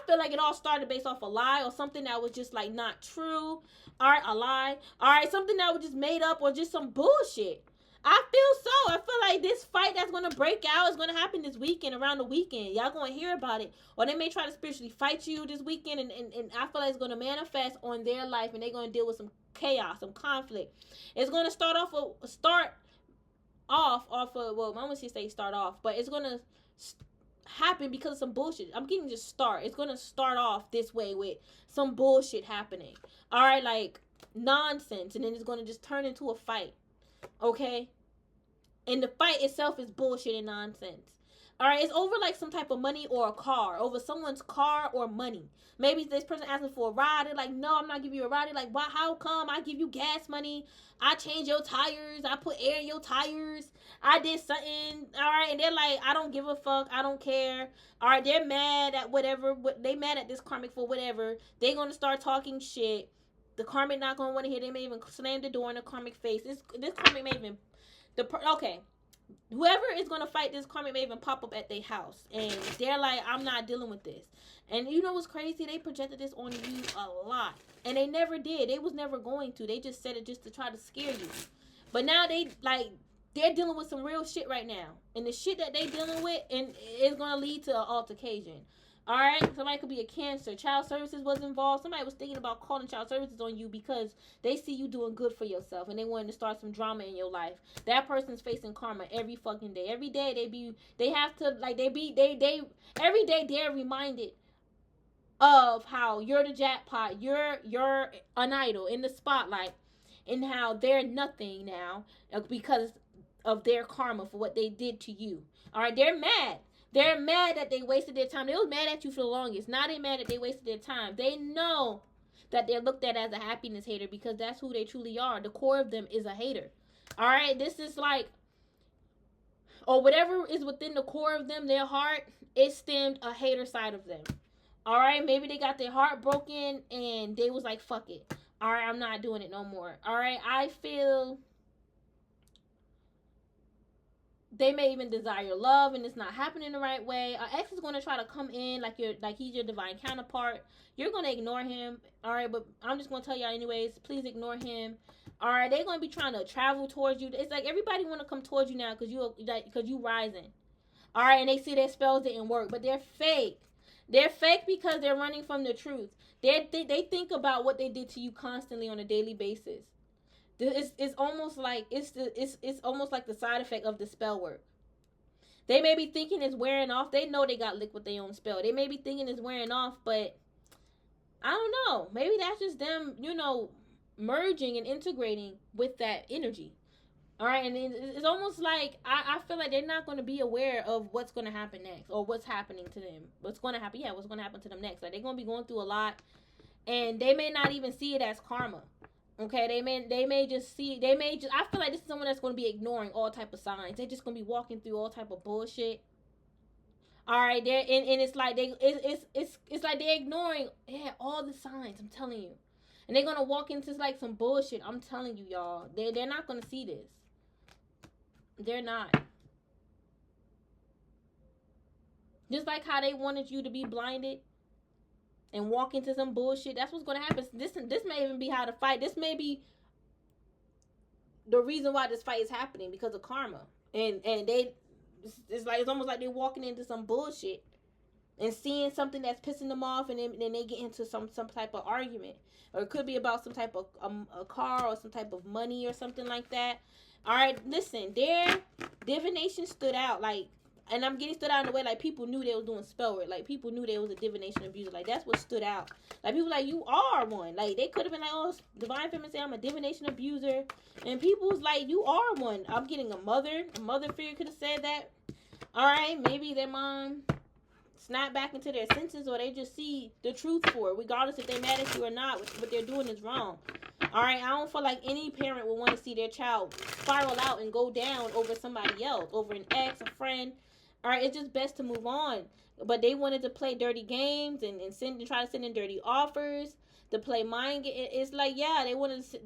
feel like it all started based off a lie or something that was just like not true. All right, a lie. All right, something that was just made up or just some bullshit. I feel like this fight that's going to break out is going to happen this weekend, around the weekend. Y'all going to hear about it. Or they may try to spiritually fight you this weekend, and I feel like it's going to manifest on their life, and they're going to deal with some chaos, some conflict. It's going to start off, well, I'm going to say start off, but it's going to happen because of some bullshit. I'm getting just start. It's going to start off this way with some bullshit happening. All right, like nonsense, and then it's going to just turn into a fight. Okay? And the fight itself is bullshit and nonsense. All right, it's over like some type of money or a car, over someone's car or money. Maybe this person asking for a ride. They're like, no, I'm not giving you a ride. They're like, why? How come? I give you gas money. I change your tires. I put air in your tires. I did something. All right, and they're like, I don't give a fuck. I don't care. All right, they're mad at whatever. They mad at this karmic for whatever. They're gonna start talking shit. The karmic not gonna want to hear. They may even slam the door in the karmic face. This karmic may even okay. Whoever is gonna fight this karmic may even pop up at their house, and they're like, I'm not dealing with this. And you know what's crazy? They projected this on you a lot, and they never did. They was never going to. They just said it just to try to scare you. But now they're dealing with some real shit right now, and the shit that they dealing with, and it's gonna lead to an altercation. All right, somebody could be a cancer. Child services was involved. Somebody was thinking about calling child services on you because they see you doing good for yourself and they wanted to start some drama in your life. That person's facing karma every fucking day. Every day every day they're reminded of how you're the jackpot. You're an idol in the spotlight, and how they're nothing now because of their karma for what they did to you. All right, they're mad. They're mad that they wasted their time. They was mad at you for the longest. Now they mad that they wasted their time. They know that they're looked at as a happiness hater because that's who they truly are. The core of them is a hater. All right, this is like, or whatever is within the core of them, their heart, it stemmed a hater side of them. All right, maybe they got their heart broken and they was like, fuck it. All right, I'm not doing it no more. All right, I feel they may even desire love and it's not happening the right way. An ex is going to try to come in like he's your divine counterpart. You're going to ignore him. All right, but I'm just going to tell y'all anyways, please ignore him. All right, they're going to be trying to travel towards you. It's like everybody want to come towards you now because you rising. All right, and they see their spells didn't work, but they're fake. They're fake because they're running from the truth. They think about what they did to you constantly on a daily basis. It's almost like it's almost like the side effect of the spell work. They may be thinking it's wearing off. They know they got licked with their own spell. They may be thinking it's wearing off, but I don't know. Maybe that's just them, merging and integrating with that energy. All right, and it's almost like I feel like they're not going to be aware of what's going to happen next or what's happening to them. What's going to happen? Yeah, what's going to happen to them next? Like they're going to be going through a lot, and they may not even see it as karma. Okay, they may just I feel like this is someone that's going to be ignoring all type of signs. They're just going to be walking through all type of bullshit. All right, and it's like it's like they're ignoring all the signs. I'm telling you, and they're going to walk into like some bullshit. I'm telling you, y'all, they're not going to see this. They're not. Just like how they wanted you to be blinded and walk into some bullshit. That's what's going to happen. This may even be how to fight. This may be the reason why this fight is happening, because of karma. And it's almost like they're walking into some bullshit and seeing something that's pissing them off, and then they get into some type of argument. Or it could be about some type of a car or some type of money or something like that. All right, listen, their divination stood out, like, and I'm getting stood out in the way, like, people knew they was doing spell work. Like, people knew they was a divination abuser. Like, that's what stood out. Like, people like, you are one. Like, they could have been like, oh, Divine Feminine say I'm a divination abuser. And people was like, you are one. I'm getting a mother figure could have said that. All right, maybe their mom snap back into their senses, or they just see the truth for it, regardless if they're mad at you or not. What they're doing is wrong. All right, I don't feel like any parent would want to see their child spiral out and go down over somebody else, over an ex, a friend. All right, it's just best to move on. But they wanted to play dirty games and try to send in dirty offers, to play mind game. It's like, yeah, they wanted to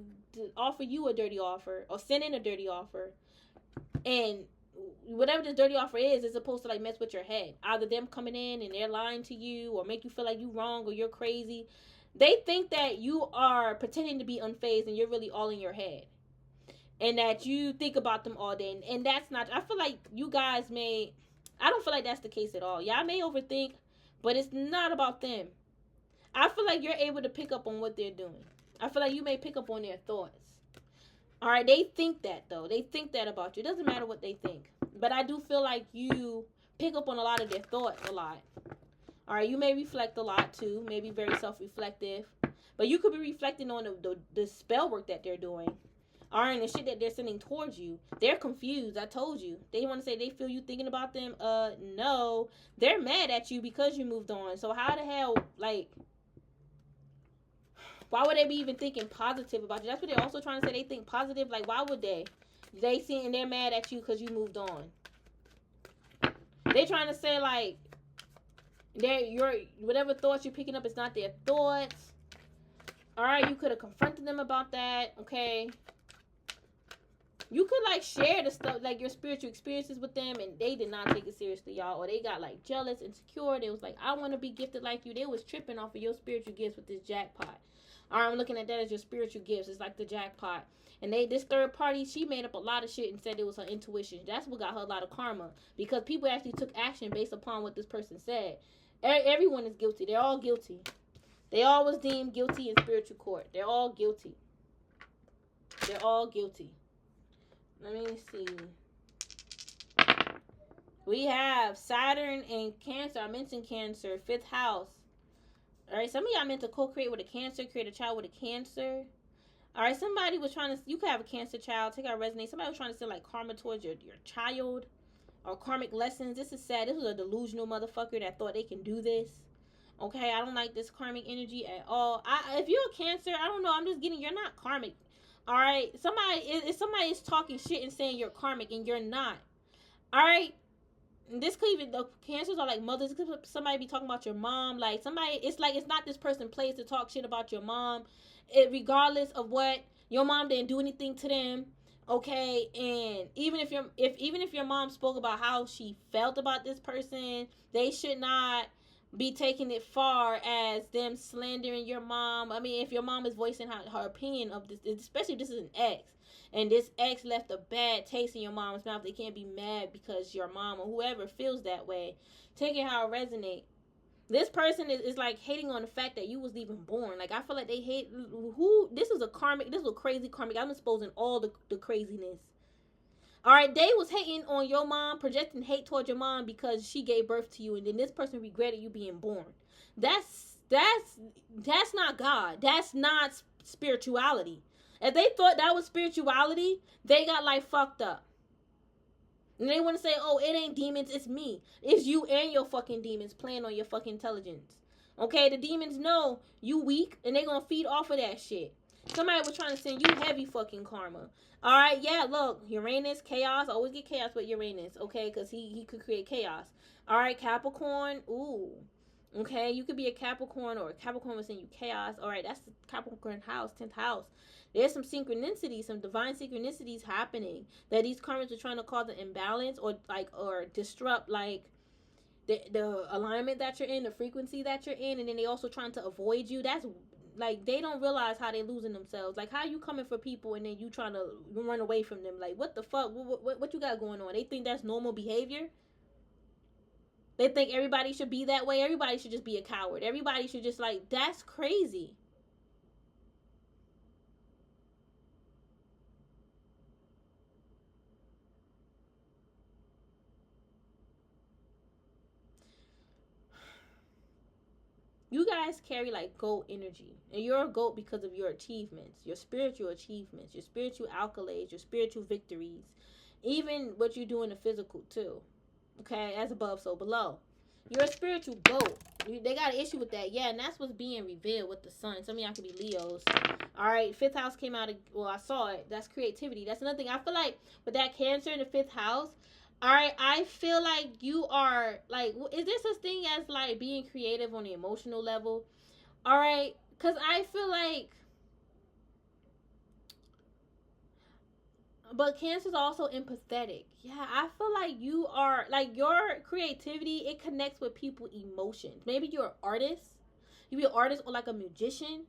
offer you a dirty offer or send in a dirty offer, and whatever this dirty offer is supposed to like mess with your head. Either them coming in and they're lying to you, or make you feel like you wrong or you're crazy. They think that you are pretending to be unfazed and you're really all in your head, and that you think about them all day. And that's not. I feel like you guys may. I don't feel like that's the case at all. Y'all may overthink, but it's not about them. I feel like you're able to pick up on what they're doing. I feel like you may pick up on their thoughts. All right, they think that, though. They think that about you. It doesn't matter what they think. But I do feel like you pick up on a lot of their thoughts a lot. All right, you may reflect a lot, too. Maybe very self-reflective. But you could be reflecting on the spell work that they're doing. Are in the shit that they're sending towards you. They're confused. I told you. They want to say they feel you thinking about them. No. They're mad at you because you moved on. So how the hell, like, why would they be even thinking positive about you? That's what they're also trying to say. They think positive. Like, why would they? They see and they're mad at you because you moved on. They trying to say, like, your whatever thoughts you're picking up is not their thoughts. All right, you could have confronted them about that. Okay. You could, like, share the stuff, like, your spiritual experiences with them, and they did not take it seriously, y'all. Or they got, like, jealous, insecure. They was like, I want to be gifted like you. They was tripping off of your spiritual gifts with this jackpot. All right, I'm looking at that as your spiritual gifts. It's like the jackpot. And this third party, she made up a lot of shit and said it was her intuition. That's what got her a lot of karma. Because people actually took action based upon what this person said. Everyone is guilty. They're all guilty. They all was deemed guilty in spiritual court. They're all guilty. They're all guilty. Let me see. We have Saturn and Cancer. I mentioned Cancer. 5th house. Alright, some of y'all meant to co-create with a Cancer. Create a child with a Cancer. Alright, somebody was trying to... You could have a Cancer child. Take out resonate. Somebody was trying to send, like, karma towards your child. Or karmic lessons. This is sad. This was a delusional motherfucker that thought they can do this. Okay, I don't like this karmic energy at all. If you're a Cancer, I don't know. I'm just getting... You're not karmic. Alright, if somebody is talking shit and saying you're karmic and you're not. Alright, this could even, the Cancers are like mothers. Somebody be talking about your mom. Like, somebody, it's like, it's not this person's place to talk shit about your mom. Regardless of what, your mom didn't do anything to them. Okay, and even if your mom spoke about how she felt about this person, they should not be taking it far as them slandering your mom. I mean, if your mom is voicing her opinion of this, especially if this is an ex, and this ex left a bad taste in your mom's mouth, they can't be mad because your mom or whoever feels that way. Take it how it resonates. This person is like hating on the fact that you was even born. Like, I feel like they hate this is a crazy karmic. I'm exposing all the craziness. Alright, they was hating on your mom, projecting hate towards your mom because she gave birth to you, and then this person regretted you being born. That's not God. That's not spirituality. If they thought that was spirituality, they got, like, fucked up. And they want to say, oh, it ain't demons, it's me. It's you and your fucking demons playing on your fucking intelligence. Okay, the demons know you weak, and they gonna feed off of that shit. Somebody was trying to send you heavy fucking karma. Alright, yeah, look, Uranus, chaos. I always get chaos with Uranus, okay? Because he could create chaos. Alright, Capricorn. Ooh. Okay, you could be a Capricorn, or a Capricorn will send you chaos. Alright, that's the Capricorn house, 10th house. There's some synchronicities, some divine synchronicities happening. That these karmas are trying to cause an imbalance or disrupt, like, the alignment that you're in, the frequency that you're in, and then they also trying to avoid you. That's... Like, they don't realize how they losing themselves. Like, how you coming for people and then you trying to run away from them? Like, what the fuck? What you got going on? They think that's normal behavior? They think everybody should be that way? Everybody should just be a coward. Everybody should just, like, that's crazy. You guys carry, like, goat energy. And you're a goat because of your achievements. Your spiritual achievements. Your spiritual accolades. Your spiritual victories. Even what you do in the physical, too. Okay? As above, so below. You're a spiritual goat. They got an issue with that. Yeah, and that's what's being revealed with the sun. Some of y'all could be Leos. Alright, 5th house came out. Well, I saw it. That's creativity. That's another thing. I feel like with that Cancer in the 5th house, alright, I feel like you are, like, is there such thing as, like, being creative on the emotional level? Alright, because I feel like, but Cancer's also empathetic. Yeah, I feel like you are, like, your creativity, it connects with people's emotions. Maybe you're an artist. You be an artist or, like, a musician.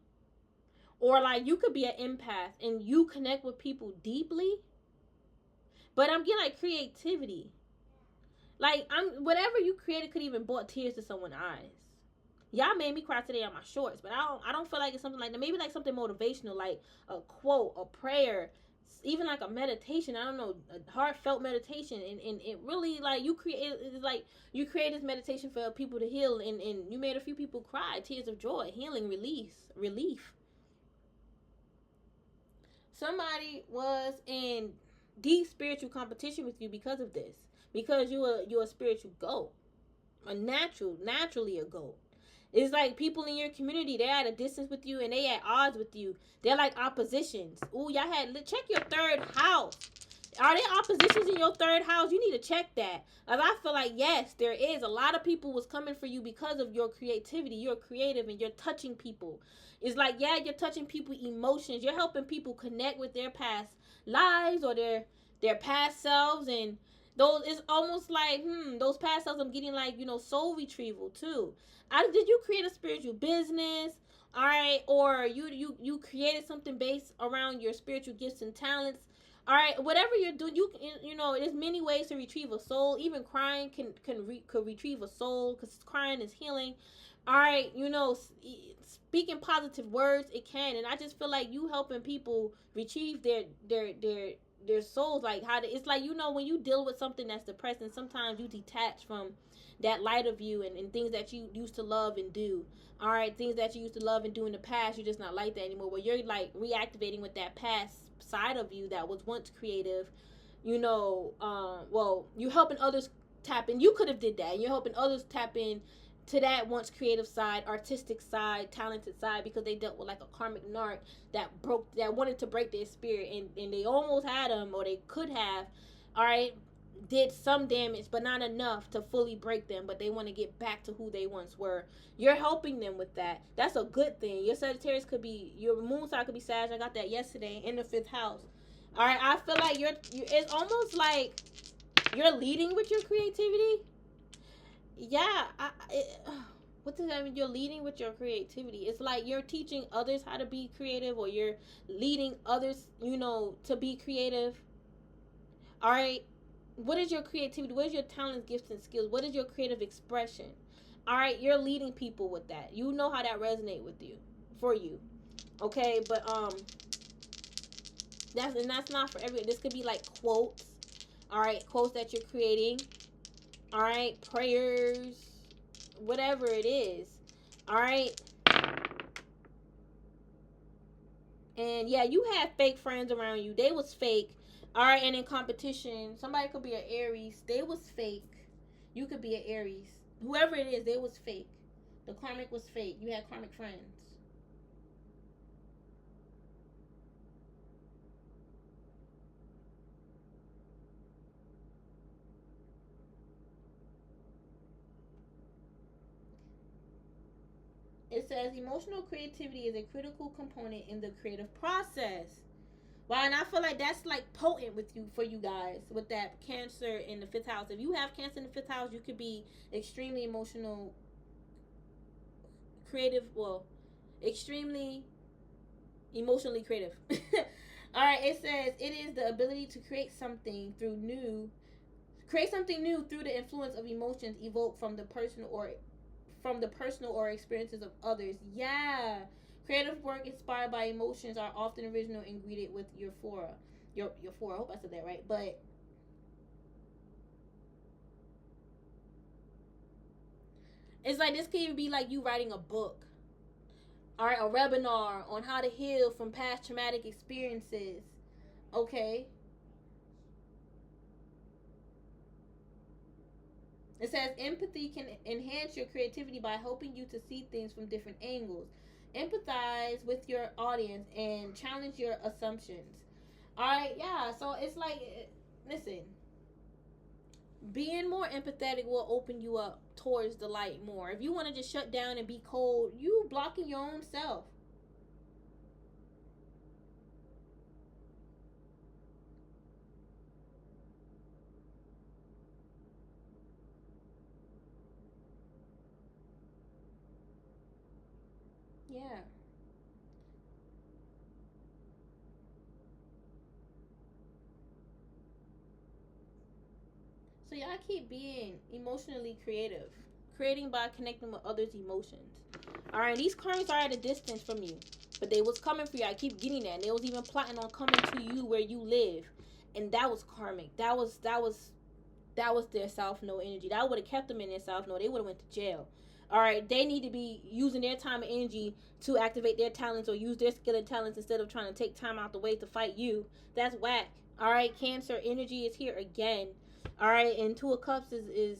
Or, like, you could be an empath and you connect with people deeply. But I'm getting, like, creativity. Like, whatever you created could even brought tears to someone's eyes. Y'all made me cry today on my shorts, but I don't feel like it's something like that. Maybe like something motivational, like a quote, a prayer, even like a meditation. I don't know, a heartfelt meditation, and it really, like, you create this meditation for people to heal, and you made a few people cry, tears of joy, healing, relief. somebody was in deep spiritual competition with you because of this. Because you're a spiritual goat. Naturally a goat. It's like people in your community, they're at a distance with you and they at odds with you. They're like oppositions. Ooh, y'all had check your third house. Are there oppositions in your third house? You need to check that. As I feel like, yes, there is. A lot of people was coming for you because of your creativity. You're creative and you're touching people. It's like, yeah, you're touching people emotions. You're helping people connect with their past lives or their past selves, and those, it's almost like those past selves, I'm getting like, soul retrieval too. Did you create a spiritual business? All right, or you created something based around your spiritual gifts and talents. All right, whatever you're doing, there's many ways to retrieve a soul. Even crying could retrieve a soul, because crying is healing. All right, speaking positive words, it can. And I just feel like you helping people retrieve their souls. Like it's like, when you deal with something that's depressing, sometimes you detach from that light of you, and things that you used to love and do. All right, things that you used to love and do in the past, you're just not like that anymore. Where you're like reactivating with that past side of you that was once creative. You're helping others tap in. You could have did that, and you're helping others tap in to that once creative side, artistic side, talented side, because they dealt with like a karmic narc that wanted to break their spirit, and they almost had them, or they could have. All right, did some damage, but not enough to fully break them, but they want to get back to who they once were. You're helping them with that. That's a good thing. Your Sagittarius could be, your moon sign could be Sag. I got that yesterday in the 5th house. All right, I feel like it's almost like you're leading with your creativity. Yeah, what does that mean? You're leading with your creativity. It's like you're teaching others how to be creative, or you're leading others, to be creative. All right, what is your creativity? What is your talents, gifts, and skills? What is your creative expression? All right, you're leading people with that. You know how that resonates with you, for you. Okay, but that's not for everyone. This could be like quotes. All right, quotes that you're creating. All right, prayers, whatever it is. All right. And yeah, you had fake friends around you. They was fake. All right, and in competition, somebody could be an Aries. They was fake. You could be an Aries. Whoever it is, they was fake. The karmic was fake. You had karmic friends. It says emotional creativity is a critical component in the creative process. Wow, and I feel like that's like potent with you, for you guys, with that Cancer in the 5th house. If you have Cancer in the 5th house, you could be extremely emotional, creative. Well, extremely emotionally creative. All right, it says it is the ability to create something new through the influence of emotions evoked from the personal or experiences of others. Yeah. Creative work inspired by emotions are often original and greeted with euphoria. Euphoria, I hope I said that right. But it's like, this could even be like you writing a book. All right, a webinar on how to heal from past traumatic experiences. Okay. It says empathy can enhance your creativity by helping you to see things from different angles. Empathize with your audience and challenge your assumptions. All right, yeah. So it's like, listen, being more empathetic will open you up towards the light more. If you want to just shut down and be cold, you blocking your own self. Yeah. So y'all keep being emotionally creative, creating by connecting with others' emotions. All right, these karmas are at a distance from you, but they was coming for you. I keep getting that. And they was even plotting on coming to you where you live, and that was karmic. That was their South Node energy. That would have kept them in their South Node. They would have went to jail. All right, they need to be using their time and energy to activate their talents or use their skill and talents instead of trying to take time out the way to fight you. That's whack. All right, Cancer energy is here again. All right, and Two of Cups is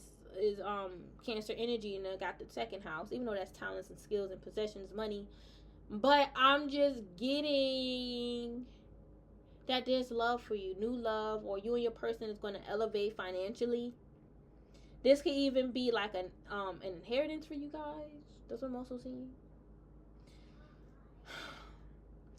Cancer energy, and I got the second house, even though that's talents and skills and possessions, money. But I'm just getting that there's love for you, new love, or you and your person is going to elevate financially. This could even be like an inheritance for you guys. That's what I'm also seeing.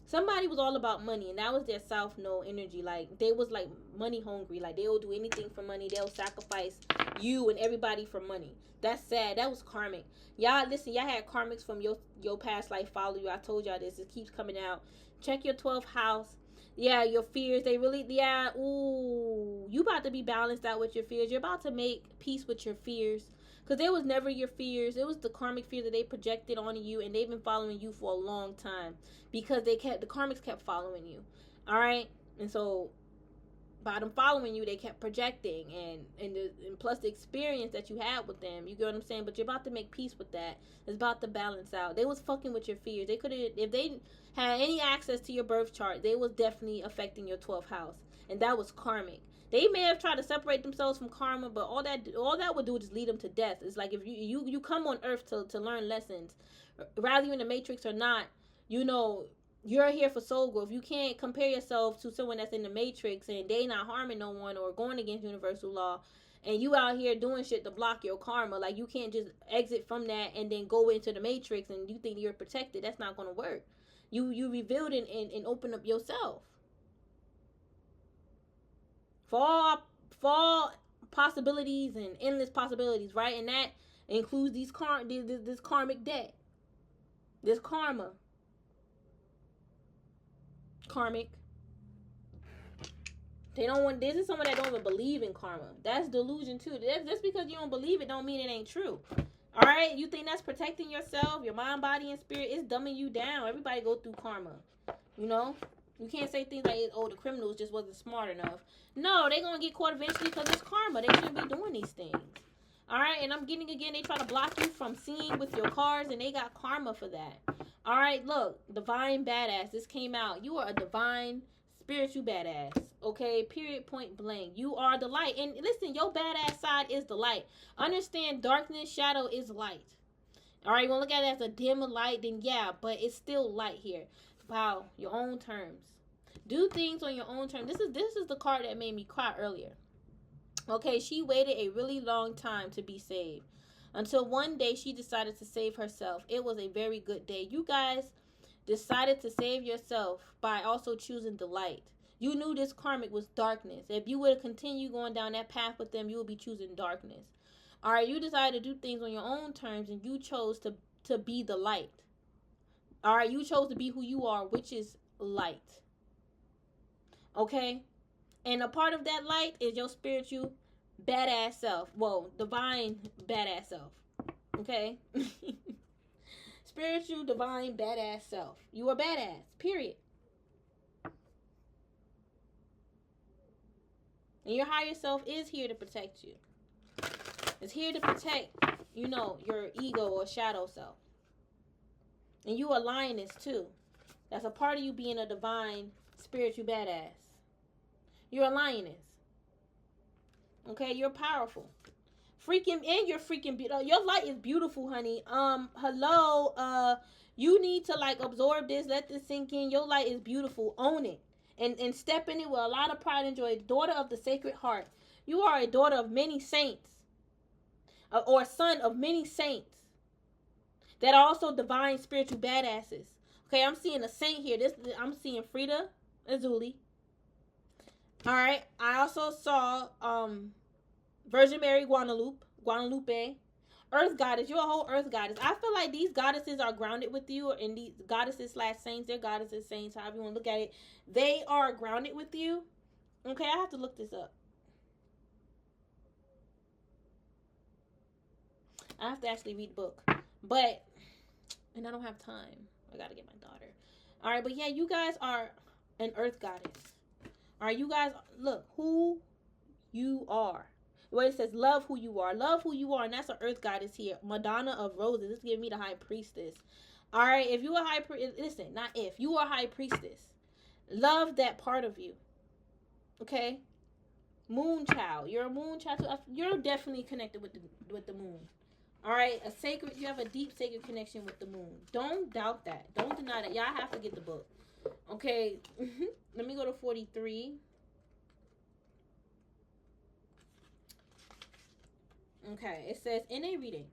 Somebody was all about money, and that was their South Node energy. Like, they was like money hungry. Like, they'll do anything for money. They'll sacrifice you and everybody for money. That's sad. That was karmic. Y'all, listen, y'all had karmics from your past life follow you. I told y'all this. It keeps coming out. Check your 12th house. Yeah, your fears, they really, yeah, ooh, you about to be balanced out with your fears. You're about to make peace with your fears. Because they was never your fears. It was the karmic fear that they projected onto you, and they've been following you for a long time. Because the karmics kept following you. Alright? And so, by them following you, they kept projecting, and plus the experience that you had with them, you get what I'm saying? But you're about to make peace with that. It's about to balance out. They was fucking with your fears. They could have, if they had any access to your birth chart, they was definitely affecting your 12th house, and that was karmic. They may have tried to separate themselves from karma, but all that would do is just lead them to death. It's like if you come on earth to learn lessons, rather you in the matrix or not, you know, you're here for soul growth. You can't compare yourself to someone that's in the matrix and they not harming no one or going against universal law, and you out here doing shit to block your karma. Like, you can't just exit from that and then go into the matrix and you think you're protected. That's not going to work. You revealed and open up yourself for all possibilities and endless possibilities, right? And that includes this karmic debt, this karma. Karmic. They don't want. This is someone that don't even believe in karma. That's delusion too. Just because you don't believe it don't mean it ain't true. All right, you think that's protecting yourself, your mind, body, and spirit? It's dumbing you down. Everybody go through karma. You know, you can't say things like, "Oh, the criminals just wasn't smart enough." No, they gonna get caught eventually because it's karma. They shouldn't be doing these things. All right, and I'm getting again. They try to block you from seeing with your cards, and they got karma for that. All right, look, divine badass. This came out. You are a divine spiritual badass. Okay, period, point blank. You are the light. And listen, your badass side is the light. Understand, darkness, shadow is light. All right, you want to look at it as a dim light, then yeah, but it's still light here. Wow, your own terms. Do things on your own terms. This is the card that made me cry earlier. Okay, she waited a really long time to be saved. Until one day she decided to save herself. It was a very good day. You guys decided to save yourself by also choosing the light. You knew this karmic was darkness. If you would continue going down that path with them, you would be choosing darkness. All right, you decided to do things on your own terms, and you chose to be the light. All right, you chose to be who you are, which is light. Okay? And a part of that light is your spiritual badass self. Well, divine badass self. Okay? Spiritual, divine, badass self. You are badass. Period. And your higher self is here to protect you. It's here to protect, you know, your ego or shadow self. And you are lioness too. That's a part of you being a divine, spiritual badass. You're a lioness. Okay, you're powerful. You're freaking beautiful. Your light is beautiful, honey. Hello. You need to like absorb this, let this sink in. Your light is beautiful. Own it. And step in it with a lot of pride and joy. Daughter of the Sacred Heart. You are a daughter of many saints. Or a son of many saints. That are also divine spiritual badasses. Okay, I'm seeing a saint here. I'm seeing Frida Azuli. Alright. I also saw Virgin Mary Guadalupe, Earth Goddess. You're a whole Earth Goddess. I feel like these goddesses are grounded with you, and these goddesses / saints, they're goddesses, saints, however you want to look at it. They are grounded with you. Okay, I have to look this up. I have to actually read the book. And I don't have time. I gotta get my daughter. Alright, but yeah, you guys are an Earth Goddess. Alright, you guys, look who you are. where it says love who you are. Love who you are. And that's an earth goddess here. Madonna of Roses. It's giving me the high priestess. All right. If you are high priestess, listen, not if. You are high priestess. Love that part of you. Okay? Moon child. You're a moon child too. You're definitely connected with the moon. All right? You have a deep sacred connection with the moon. Don't doubt that. Don't deny that. Y'all have to get the book. Okay? Let me go to 43. Okay, it says in a reading,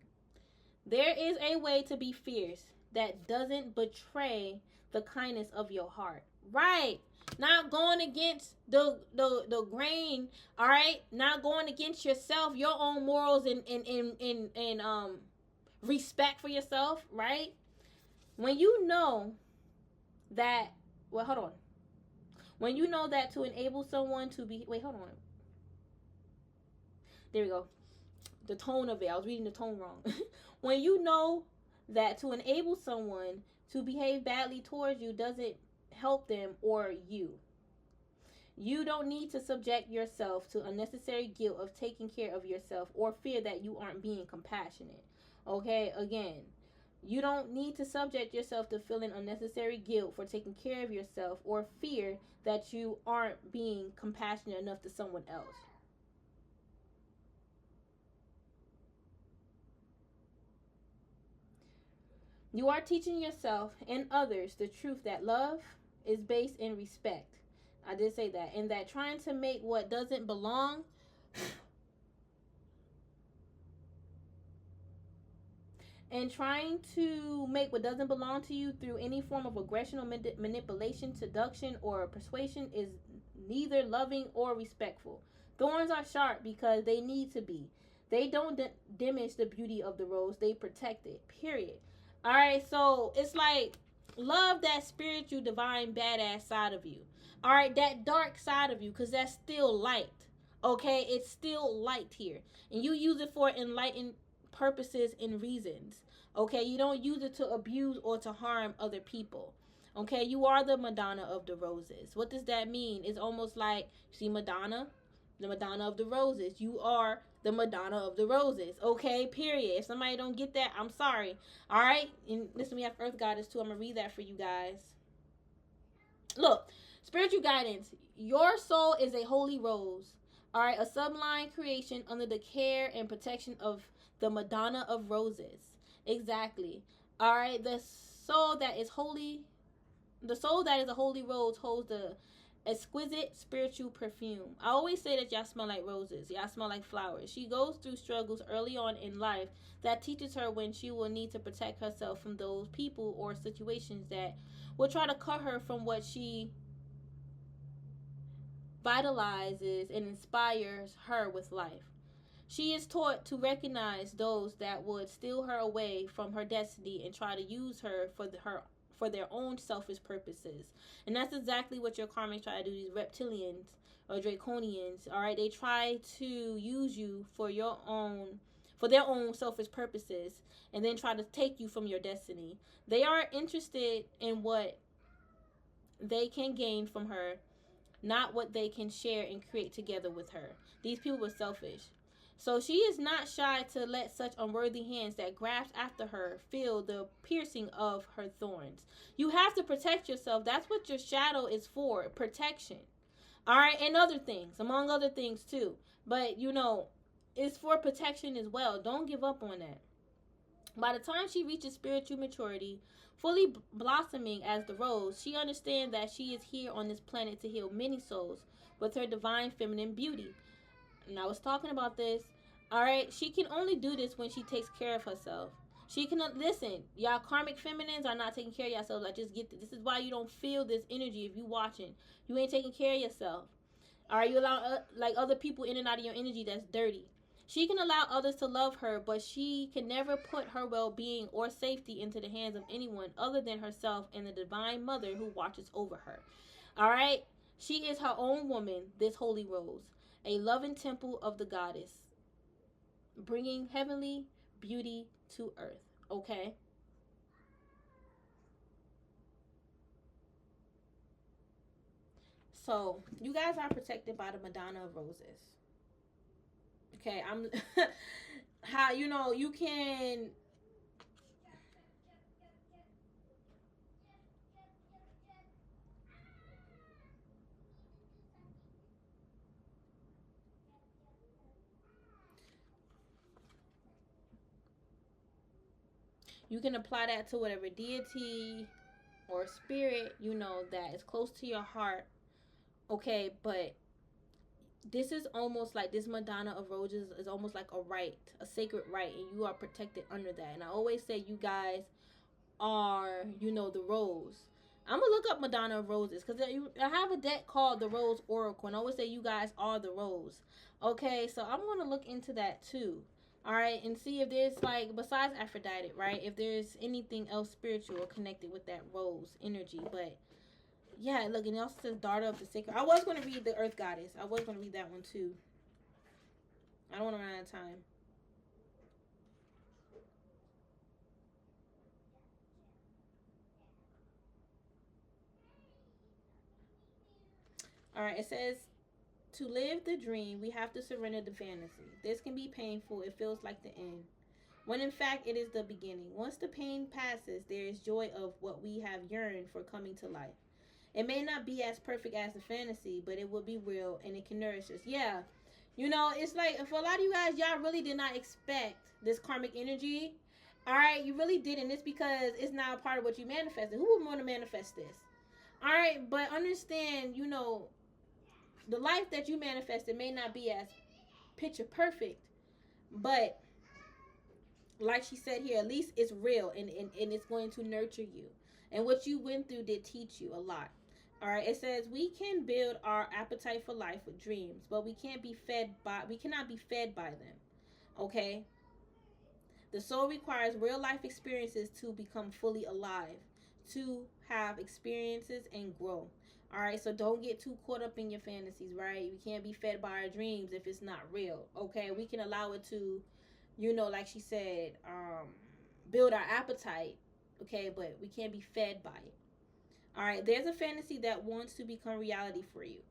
there is a way to be fierce that doesn't betray the kindness of your heart. Right. Not going against the grain, all right? Not going against yourself, your own morals and respect for yourself, right? When you know that, well, hold on. When you know that to enable someone to be, wait, hold on. There we go. The tone of it. I was reading the tone wrong. When you know that to enable someone to behave badly towards you doesn't help them or you. You don't need to subject yourself to unnecessary guilt of taking care of yourself or fear that you aren't being compassionate. Okay, again, you don't need to subject yourself to feeling unnecessary guilt for taking care of yourself or fear that you aren't being compassionate enough to someone else. You are teaching yourself and others the truth that love is based in respect. I did say that. And that trying to make what doesn't belong and trying to make what doesn't belong to you through any form of aggression or manipulation, seduction, or persuasion is neither loving or respectful. Thorns are sharp because they need to be. They don't diminish the beauty of the rose, they protect it, period. All right, so it's like love that spiritual, divine, badass side of you. All right, that dark side of you, because that's still light. Okay, it's still light here. And you use it for enlightened purposes and reasons. Okay, you don't use it to abuse or to harm other people. Okay, you are the Madonna of the Roses. What does that mean? It's almost like, see Madonna, the Madonna of the Roses. You are the Madonna of the Roses. Okay, period. If somebody don't get that, I'm sorry. All right, and listen, we have Earth Goddess too. I'm gonna read that for you guys. Look, spiritual guidance. Your soul is a holy rose. All right, a sublime creation under the care and protection of the Madonna of Roses. Exactly. All right, the soul that is holy, the soul that is a holy rose holds the exquisite spiritual perfume. I always say that y'all smell like roses. Y'all smell like flowers. She goes through struggles early on in life that teaches her when she will need to protect herself from those people or situations that will try to cut her from what she vitalizes and inspires her with life. She is taught to recognize those that would steal her away from her destiny and try to use her for their own selfish purposes. And that's exactly what your karmics try to do, these reptilians or draconians. All right, they try to use you for their own selfish purposes and then try to take you from your destiny. They are interested in what they can gain from her, not what they can share and create together with her. These people were selfish. So she is not shy to let such unworthy hands that grasp after her feel the piercing of her thorns. You have to protect yourself. That's what your shadow is for, protection. All right, and other things, among other things too. But, it's for protection as well. Don't give up on that. By the time she reaches spiritual maturity, fully blossoming as the rose, she understands that she is here on this planet to heal many souls with her divine feminine beauty. And I was talking about this. All right, she can only do this when she takes care of herself. She can listen. Y'all karmic feminines are not taking care of yourselves. I just get this. This is why you don't feel this energy if you watching. You ain't taking care of yourself. All right, you allow like other people in and out of your energy that's dirty. She can allow others to love her, but she can never put her well-being or safety into the hands of anyone other than herself and the divine mother who watches over her. All right, she is her own woman, this holy rose, a loving temple of the goddess, bringing heavenly beauty to earth. Okay? So, you guys are protected by the Madonna of Roses. Okay, I'm how you know you can apply that to whatever deity or spirit you know that is close to your heart. Okay, but this is almost like this Madonna of Roses is almost like a right, a sacred right, and you are protected under that. And I always say you guys are, you know, the rose. I'm gonna look up Madonna of Roses because I have a deck called the Rose Oracle, and I always say you guys are the rose. Okay, so I'm gonna look into that too. All right, and see if there's like besides Aphrodite, right? If there's anything else spiritual connected with that rose energy, but yeah, look, and it also says daughter of the sacred. I was gonna read the Earth Goddess. I was gonna read that one too. I don't want to run out of time. All right, it says to live the dream, we have to surrender the fantasy. This can be painful. It feels like the end, when in fact it is the beginning. Once the pain passes, there is joy of what we have yearned for coming to life. It may not be as perfect as the fantasy, but it will be real and it can nourish us. Yeah. You know, it's like for a lot of you guys, y'all really did not expect this karmic energy. All right, you really didn't. It's because it's not a part of what you manifested. Who would want to manifest this? All right, but understand, you know, the life that you manifested may not be as picture perfect, but like she said here, at least it's real and it's going to nurture you. And what you went through did teach you a lot. All right, it says we can build our appetite for life with dreams, but we cannot be fed by them. Okay? The soul requires real life experiences to become fully alive, to have experiences and grow. All right, so don't get too caught up in your fantasies, right? We can't be fed by our dreams if it's not real. Okay, we can allow it to, you know, like she said, build our appetite. Okay, but we can't be fed by it. All right, there's a fantasy that wants to become reality for you.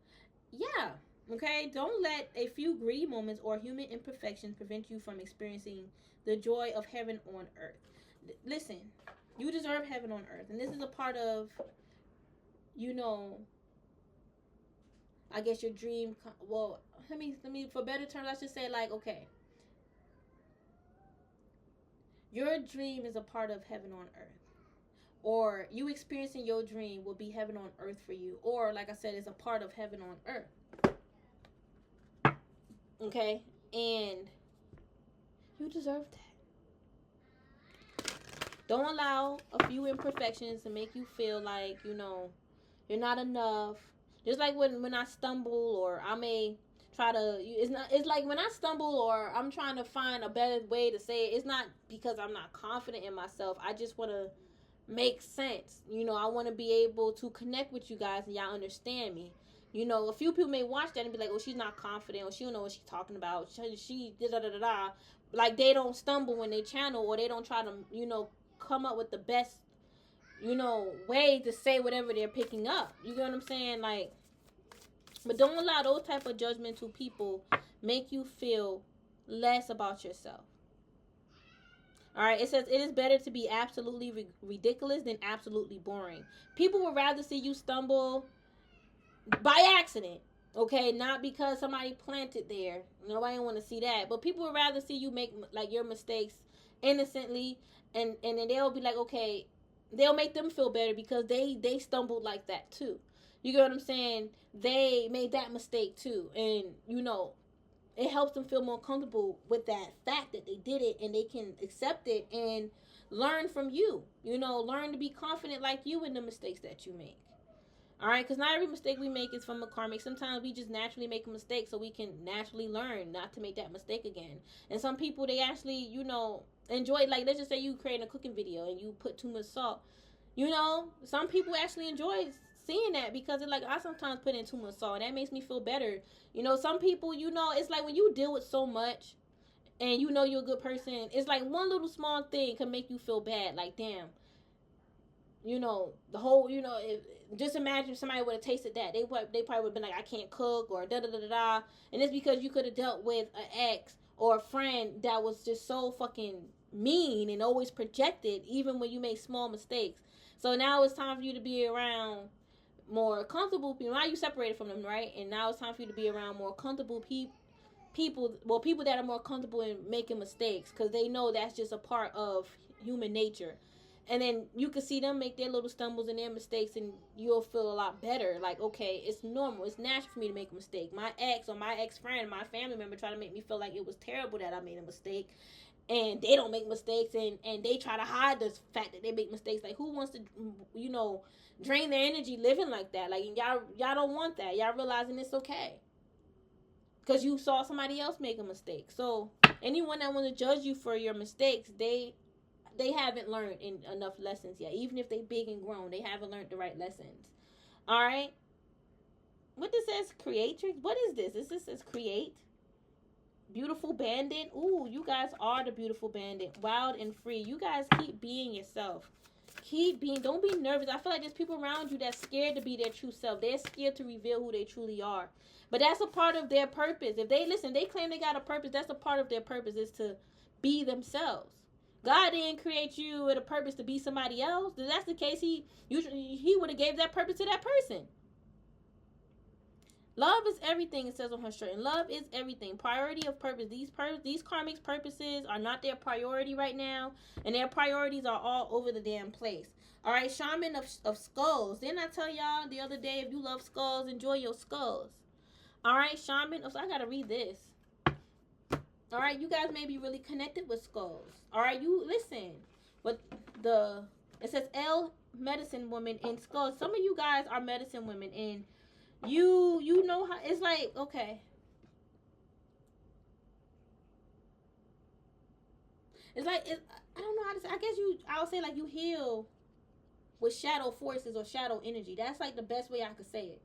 Yeah, okay, don't let a few greedy moments or human imperfections prevent you from experiencing the joy of heaven on earth. Listen, you deserve heaven on earth, and this is a part of, you know, I guess your dream. Well, let me for better terms, let's just say like, okay, your dream is a part of heaven on earth, or you experiencing your dream will be heaven on earth for you, or like I said, it's a part of heaven on earth. Okay, and you deserve that. Don't allow a few imperfections to make you feel like, you know, you're not enough. Just like when I stumble or I may try to, it's like when I stumble or I'm trying to find a better way to say it, it's not because I'm not confident in myself. I just want to make sense. You know, I want to be able to connect with you guys and y'all understand me. You know, a few people may watch that and be like, "Oh, she's not confident, or she don't know what she's talking about. She da da da da." Like they don't stumble when they channel, or they don't try to, you know, come up with the best, you know, way to say whatever they're picking up. You get what I'm saying? Like, but don't allow those type of judgmental people make you feel less about yourself. All right, it says it is better to be absolutely ridiculous than absolutely boring. People would rather see you stumble by accident, okay, not because somebody planted there. Nobody want to see that, but people would rather see you make like your mistakes innocently, and then they'll be like, okay, they'll make them feel better because they stumbled like that too. You get what I'm saying? They made that mistake too, and you know, it helps them feel more comfortable with that fact that they did it, and they can accept it and learn from you. You know, learn to be confident like you in the mistakes that you make. All right, because not every mistake we make is from a karmic. Sometimes we just naturally make a mistake so we can naturally learn not to make that mistake again. And some people, they actually, you know, enjoy, like, let's just say you create a cooking video and you put too much salt. You know, some people actually enjoy seeing that because they're like, I sometimes put in too much salt and that makes me feel better. You know, some people, you know, it's like when you deal with so much and you know you're a good person, it's like one little small thing can make you feel bad. Like, damn, you know, the whole, you know, just imagine if somebody would have tasted that. They probably would have been like, I can't cook, or da da da da da. And it's because you could have dealt with an ex or a friend that was just so fucking mean and always projected, even when you make small mistakes. So now it's time for you to be around more comfortable people. Now you separated from them, right? And now it's time for you to be around more comfortable people that are more comfortable in making mistakes, because they know that's just a part of human nature. And then you can see them make their little stumbles and their mistakes, and you'll feel a lot better. Like, okay, it's normal, it's natural for me to make a mistake. My ex or my ex-friend, my family member tried to make me feel like it was terrible that I made a mistake, and they don't make mistakes, and they try to hide the fact that they make mistakes. Like, who wants to, you know, drain their energy living like that? Like, y'all don't want that. Y'all realizing it's okay because you saw somebody else make a mistake. So anyone that want to judge you for your mistakes, they haven't learned enough lessons yet. Even if they big and grown, they haven't learned the right lessons. All right. What this says, creatrix. What is this? This says create. Beautiful bandit. Ooh, you guys are the beautiful bandit. Wild and free. You guys keep being yourself. Keep being. Don't be nervous. I feel like there's people around you that's scared to be their true self. They're scared to reveal who they truly are. But that's a part of their purpose. If they listen, they claim they got a purpose. That's a part of their purpose, is to be themselves. God didn't create you with a purpose to be somebody else. If that's the case, he would have gave that purpose to that person. Love is everything, it says on her shirt. And love is everything. Priority of purpose. These karmic purposes are not their priority right now. And their priorities are all over the damn place. All right, shaman of skulls. Didn't I tell y'all the other day, if you love skulls, enjoy your skulls. All right, shaman. Oh, so I got to read this. All right, you guys may be really connected with skulls. All right, you listen. But it says L medicine woman in skulls. Some of you guys are medicine women, and you know how it's like. Okay, it's like I don't know how to say. I guess I'll say like you heal with shadow forces or shadow energy. That's like the best way I could say it.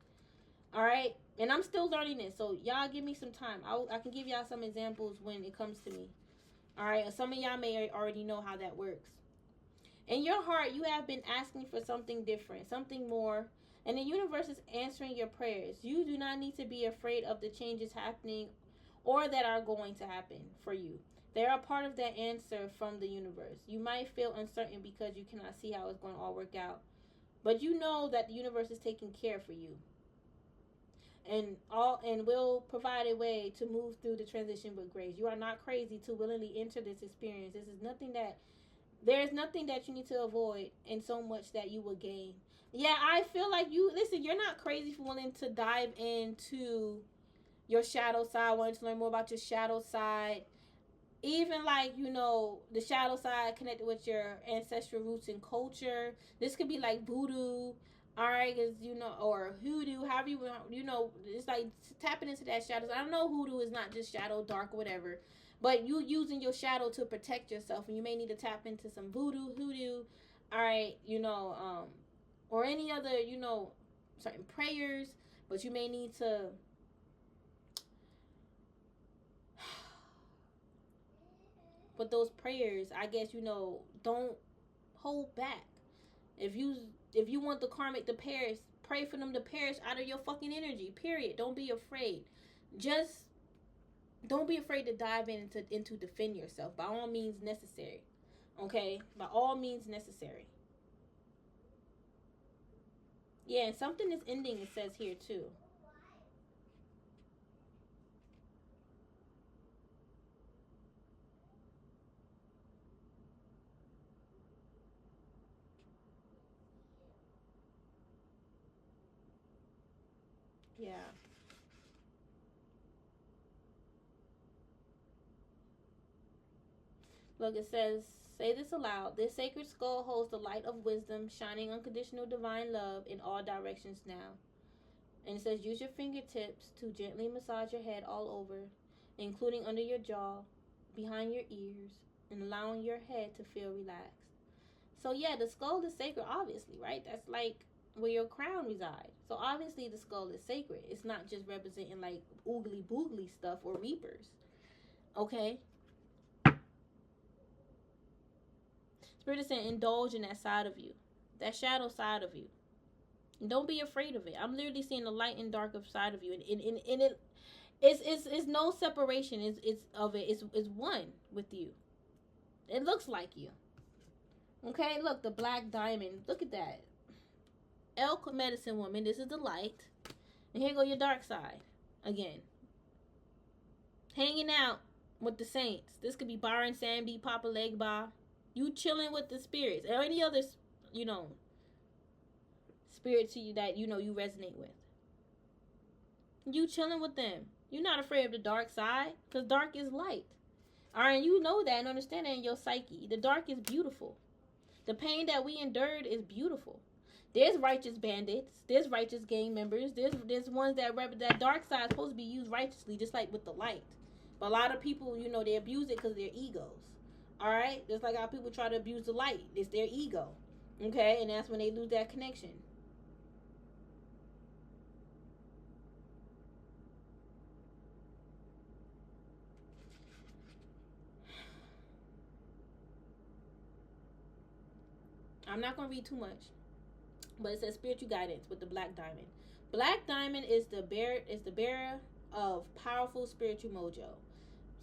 All right, and I'm still learning this, so y'all give me some time. I can give y'all some examples when it comes to me. All right, some of y'all may already know how that works. In your heart, you have been asking for something different, something more, and the universe is answering your prayers. You do not need to be afraid of the changes happening or that are going to happen for you. They are part of that answer from the universe. You might feel uncertain because you cannot see how it's going to all work out, but you know that the universe is taking care for you, and will provide a way to move through the transition with grace. You are not crazy to willingly enter this experience. There is nothing that you need to avoid, and so much that you will gain. Yeah, I feel like you're not crazy for wanting to dive into your shadow side, wanting to learn more about your shadow side. Even like, the shadow side connected with your ancestral roots and culture. This could be like voodoo, all right, because, or hoodoo, however it's like tapping into that shadow. I don't know, hoodoo is not just shadow, dark, or whatever. But you using your shadow to protect yourself, and you may need to tap into some hoodoo, all right, or any other, certain prayers, but you may need to but those prayers, I guess, don't hold back. If you want the karmic to perish, pray for them to perish out of your fucking energy. Period. Don't be afraid. Just don't be afraid to dive into defend yourself. By all means necessary. Okay? By all means necessary. Yeah, and something is ending, it says here too. Yeah. Look, it says, say this aloud. This sacred skull holds the light of wisdom, shining unconditional divine love in all directions now. And it says, use your fingertips to gently massage your head all over, including under your jaw, behind your ears, and allowing your head to feel relaxed. So yeah, the skull is sacred, obviously, right? That's like where your crown resides. So obviously the skull is sacred. It's not just representing like oogly boogly stuff or reapers. Okay? Spirit is saying indulge in that side of you that shadow side of you. Don't be afraid of it. I'm literally seeing the light and dark side of you, and it's no separation. It's one with you. It looks like you. Okay, look, the black diamond. Look at that. Elk medicine woman. This is the light, and here go your dark side again. Hanging out with the saints. This could be Byron Samby, Papa Legba. You chilling with the spirits or any other, you know, spirit to you that you know you resonate with. You chilling with them. You're not afraid of the dark side, because dark is light. Alright, you know that and understand that in your psyche. The dark is beautiful. The pain that we endured is beautiful. There's righteous bandits. There's righteous gang members. There's ones that dark side is supposed to be used righteously, just like with the light. But a lot of people, you know, they abuse it because of their egos. Alright? Just like how people try to abuse the light. It's their ego. Okay? And that's when they lose that connection. I'm not going to read too much. But it says spiritual guidance with the black diamond. Black diamond is the bearer of powerful spiritual mojo.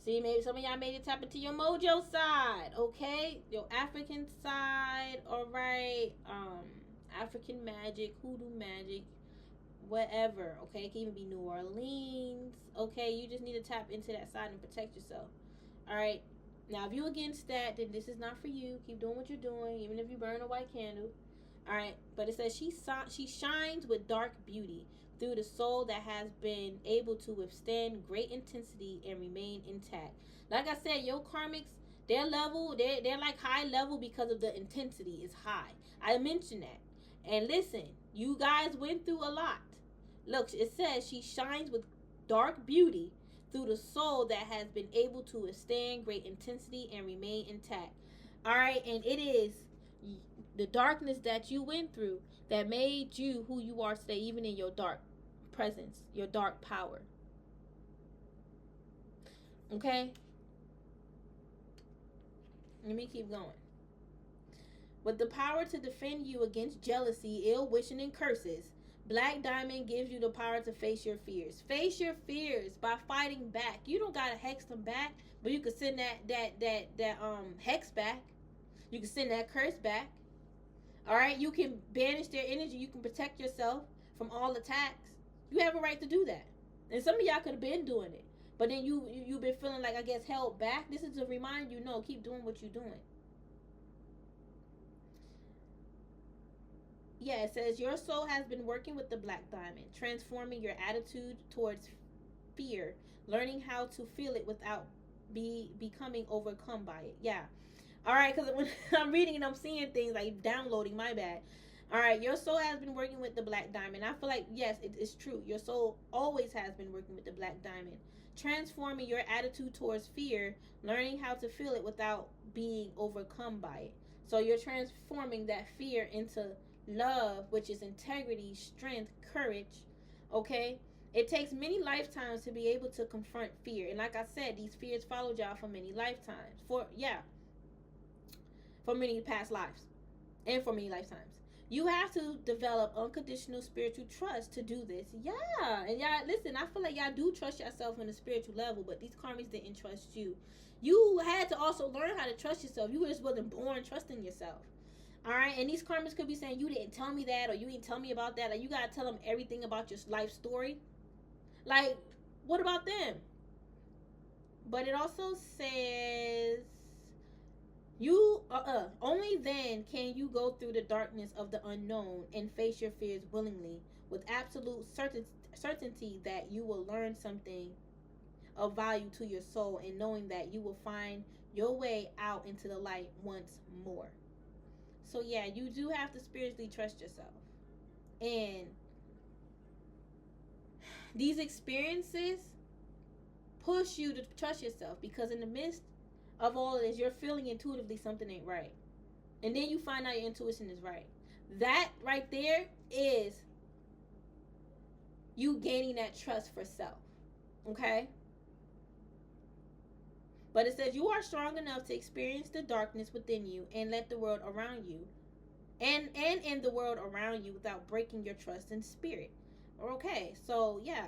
See, maybe some of y'all made it tap into your mojo side, okay? Your African side, all right? African magic, hoodoo magic, whatever, okay? It can even be New Orleans, okay? You just need to tap into that side and protect yourself, all right? Now, if you're against that, then this is not for you. Keep doing what you're doing, even if you burn a white candle. All right, but it says she shines with dark beauty through the soul that has been able to withstand great intensity and remain intact. Like I said, your karmics, their level, they're like high level because of the intensity is high. I mentioned that. And listen, you guys went through a lot. Look, it says she shines with dark beauty through the soul that has been able to withstand great intensity and remain intact. All right, and it is the darkness that you went through that made you who you are today, even in your dark presence, your dark power. Okay? Let me keep going. With the power to defend you against jealousy, ill wishing, and curses, Black Diamond gives you the power to face your fears. Face your fears by fighting back. You don't gotta hex them back, but you can send that hex back. You can send that curse back. All right, you can banish their energy. You can protect yourself from all attacks. You have a right to do that. And some of y'all could have been doing it, but then you've been feeling like, I guess, held back. This is to remind you, no, keep doing what you're doing. Yeah, it says your soul has been working with the Black Diamond, transforming your attitude towards fear, learning how to feel it without becoming overcome by it. Yeah. All right, because when I'm reading and I'm seeing things like downloading, my bad. All right, your soul has been working with the Black Diamond. I feel like, yes, it's true. Your soul always has been working with the Black Diamond, transforming your attitude towards fear, learning how to feel it without being overcome by it. So you're transforming that fear into love, which is integrity, strength, courage. Okay? It takes many lifetimes to be able to confront fear. And like I said, these fears followed y'all for many lifetimes. For many past lives and for many lifetimes. You have to develop unconditional spiritual trust to do this. Yeah. And y'all, listen, I feel like y'all do trust yourself on a spiritual level, but these karmics didn't trust you. You had to also learn how to trust yourself. You just wasn't born trusting yourself. All right. And these karmics could be saying, you didn't tell me that, or you didn't tell me about that. Like, you got to tell them everything about your life story. Like, what about them? But it also says, you only then can you go through the darkness of the unknown and face your fears willingly, with absolute certainty that you will learn something of value to your soul, and knowing that you will find your way out into the light once more. So yeah, you do have to spiritually trust yourself. And these experiences push you to trust yourself, because in the midst of all of this, you're feeling intuitively something ain't right. And then you find out your intuition is right. That right there is you gaining that trust for self. Okay? But it says you are strong enough to experience the darkness within you and let the world around you and in the world around you without breaking your trust in spirit. Okay, so yeah.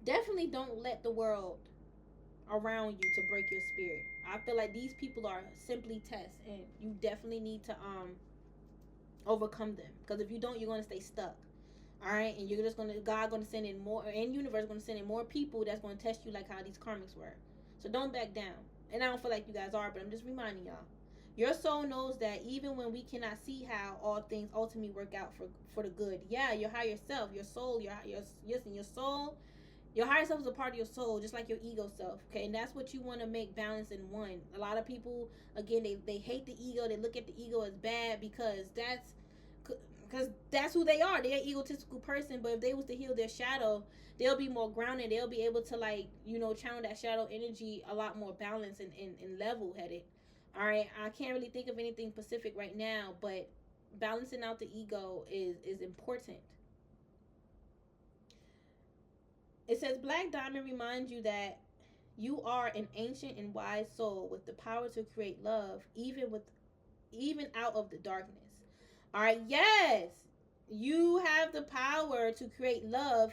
Definitely don't let the world around you to break your spirit. I feel like these people are simply tests, and you definitely need to overcome them. Because if you don't, you're gonna stay stuck. All right, and you're just gonna send in more, and universe gonna send in more people that's gonna test you like how these karmics were. So don't back down. And I don't feel like you guys are, but I'm just reminding y'all. Your soul knows that even when we cannot see how all things ultimately work out for the good. Yeah, your higher self, your soul, your soul. Your higher self is a part of your soul, just like your ego self. Okay, and that's what you want to make balance in one. A lot of people, again, they hate the ego. They look at the ego as bad because that's who they are. They're an egotistical person. But if they was to heal their shadow, they'll be more grounded. They'll be able to, like, channel that shadow energy a lot more balanced and level headed. All right, I can't really think of anything specific right now, but balancing out the ego is important. It says Black Diamond reminds you that you are an ancient and wise soul with the power to create love, even out of the darkness. All right, yes, you have the power to create love,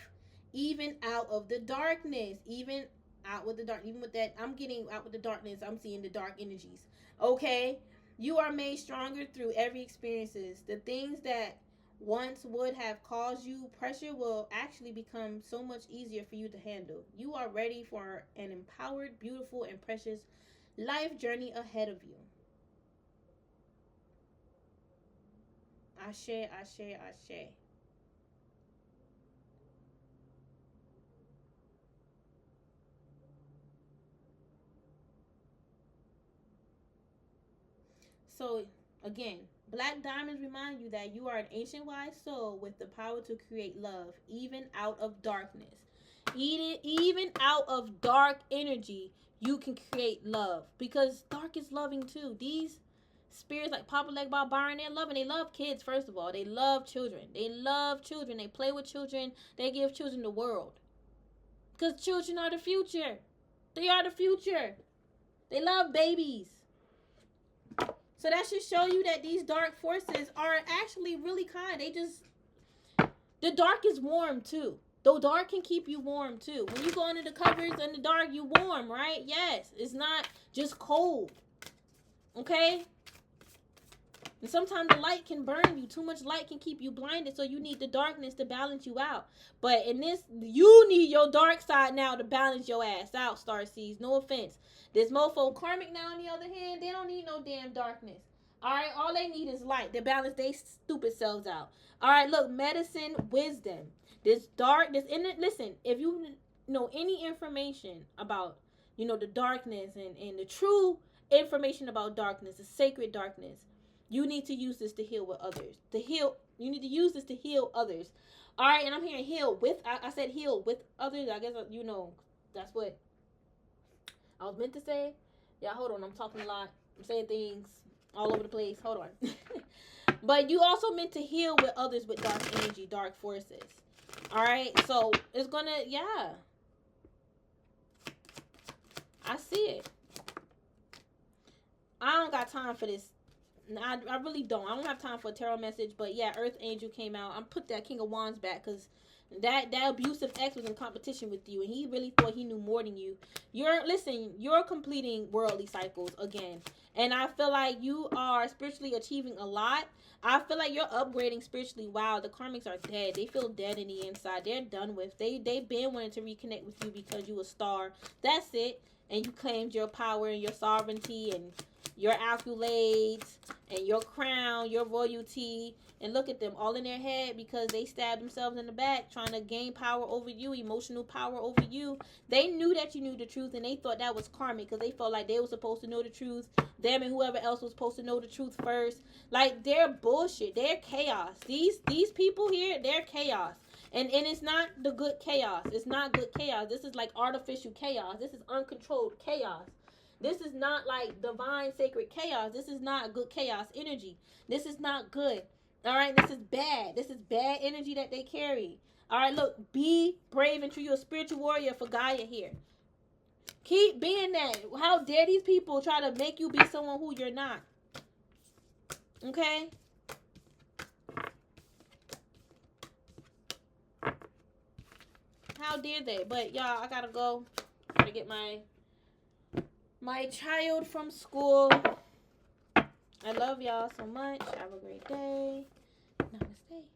even out of the darkness, even out with the dark, even with that. I'm getting out with the darkness. I'm seeing the dark energies. Okay, you are made stronger through every experiences. The things that once would have caused you pressure will actually become so much easier for you to handle. You are ready for an empowered, beautiful, and precious life journey ahead of you. Ashe, ashe, ashe. So, again, Black diamonds remind you that you are an ancient wise soul with the power to create love, even out of darkness. Even out of dark energy, you can create love because dark is loving too. These spirits like Papa Leg Bob Byron, they're loving. They love kids, first of all. They love children. They love children. They play with children. They give children the world. Because children are the future. They are the future. They love babies. So that should show you that these dark forces are actually really kind. The dark is warm too. Though dark can keep you warm too. When you go under the covers in the dark, you warm, right? Yes, it's not just cold. Okay? And sometimes the light can burn you. Too much light can keep you blinded, so you need the darkness to balance you out. But in this, you need your dark side now to balance your ass out, Starseeds. No offense. This mofo karmic now, on the other hand, they don't need no damn darkness. Alright, all they need is light to balance their stupid selves out. Alright, look, medicine, wisdom. Listen, if you know any information about, the darkness and the true information about darkness, the sacred darkness, you need to use this to heal with others. You need to use this to heal others. All right, and I'm hearing heal with. I said heal with others. I guess that's what I was meant to say. Yeah, hold on. I'm talking a lot. I'm saying things all over the place. Hold on. But you also meant to heal with others with dark energy, dark forces. All right, so it's gonna, yeah. I see it. I don't got time for this. I really don't. I don't have time for a tarot message, but yeah, Earth Angel came out. I'm put that King of Wands back because that abusive ex was in competition with you, and he really thought he knew more than you. You're completing worldly cycles again, and I feel like you are spiritually achieving a lot. I feel like you're upgrading spiritually. Wow, the karmics are dead. They feel dead in the inside. They're done with. They've been wanting to reconnect with you because you a star. That's it, and you claimed your power and your sovereignty and your accolades and your crown, your royalty, and look at them all in their head because they stabbed themselves in the back trying to gain power over you, emotional power over you. They knew that you knew the truth, and they thought that was karmic because they felt like they were supposed to know the truth. Them and whoever else was supposed to know the truth first. Like, they're bullshit. They're chaos. These people here, they're chaos. And it's not the good chaos. It's not good chaos. This is like artificial chaos. This is uncontrolled chaos. This is not like divine sacred chaos. This is not good chaos energy. This is not good. All right, this is bad. This is bad energy that they carry. All right, look, be brave and true. You're a spiritual warrior for Gaia here. Keep being that. How dare these people try to make you be someone who you're not? Okay? How dare they? But y'all, I gotta go. Gotta get my child from school. I love y'all so much. Have a great day. Namaste.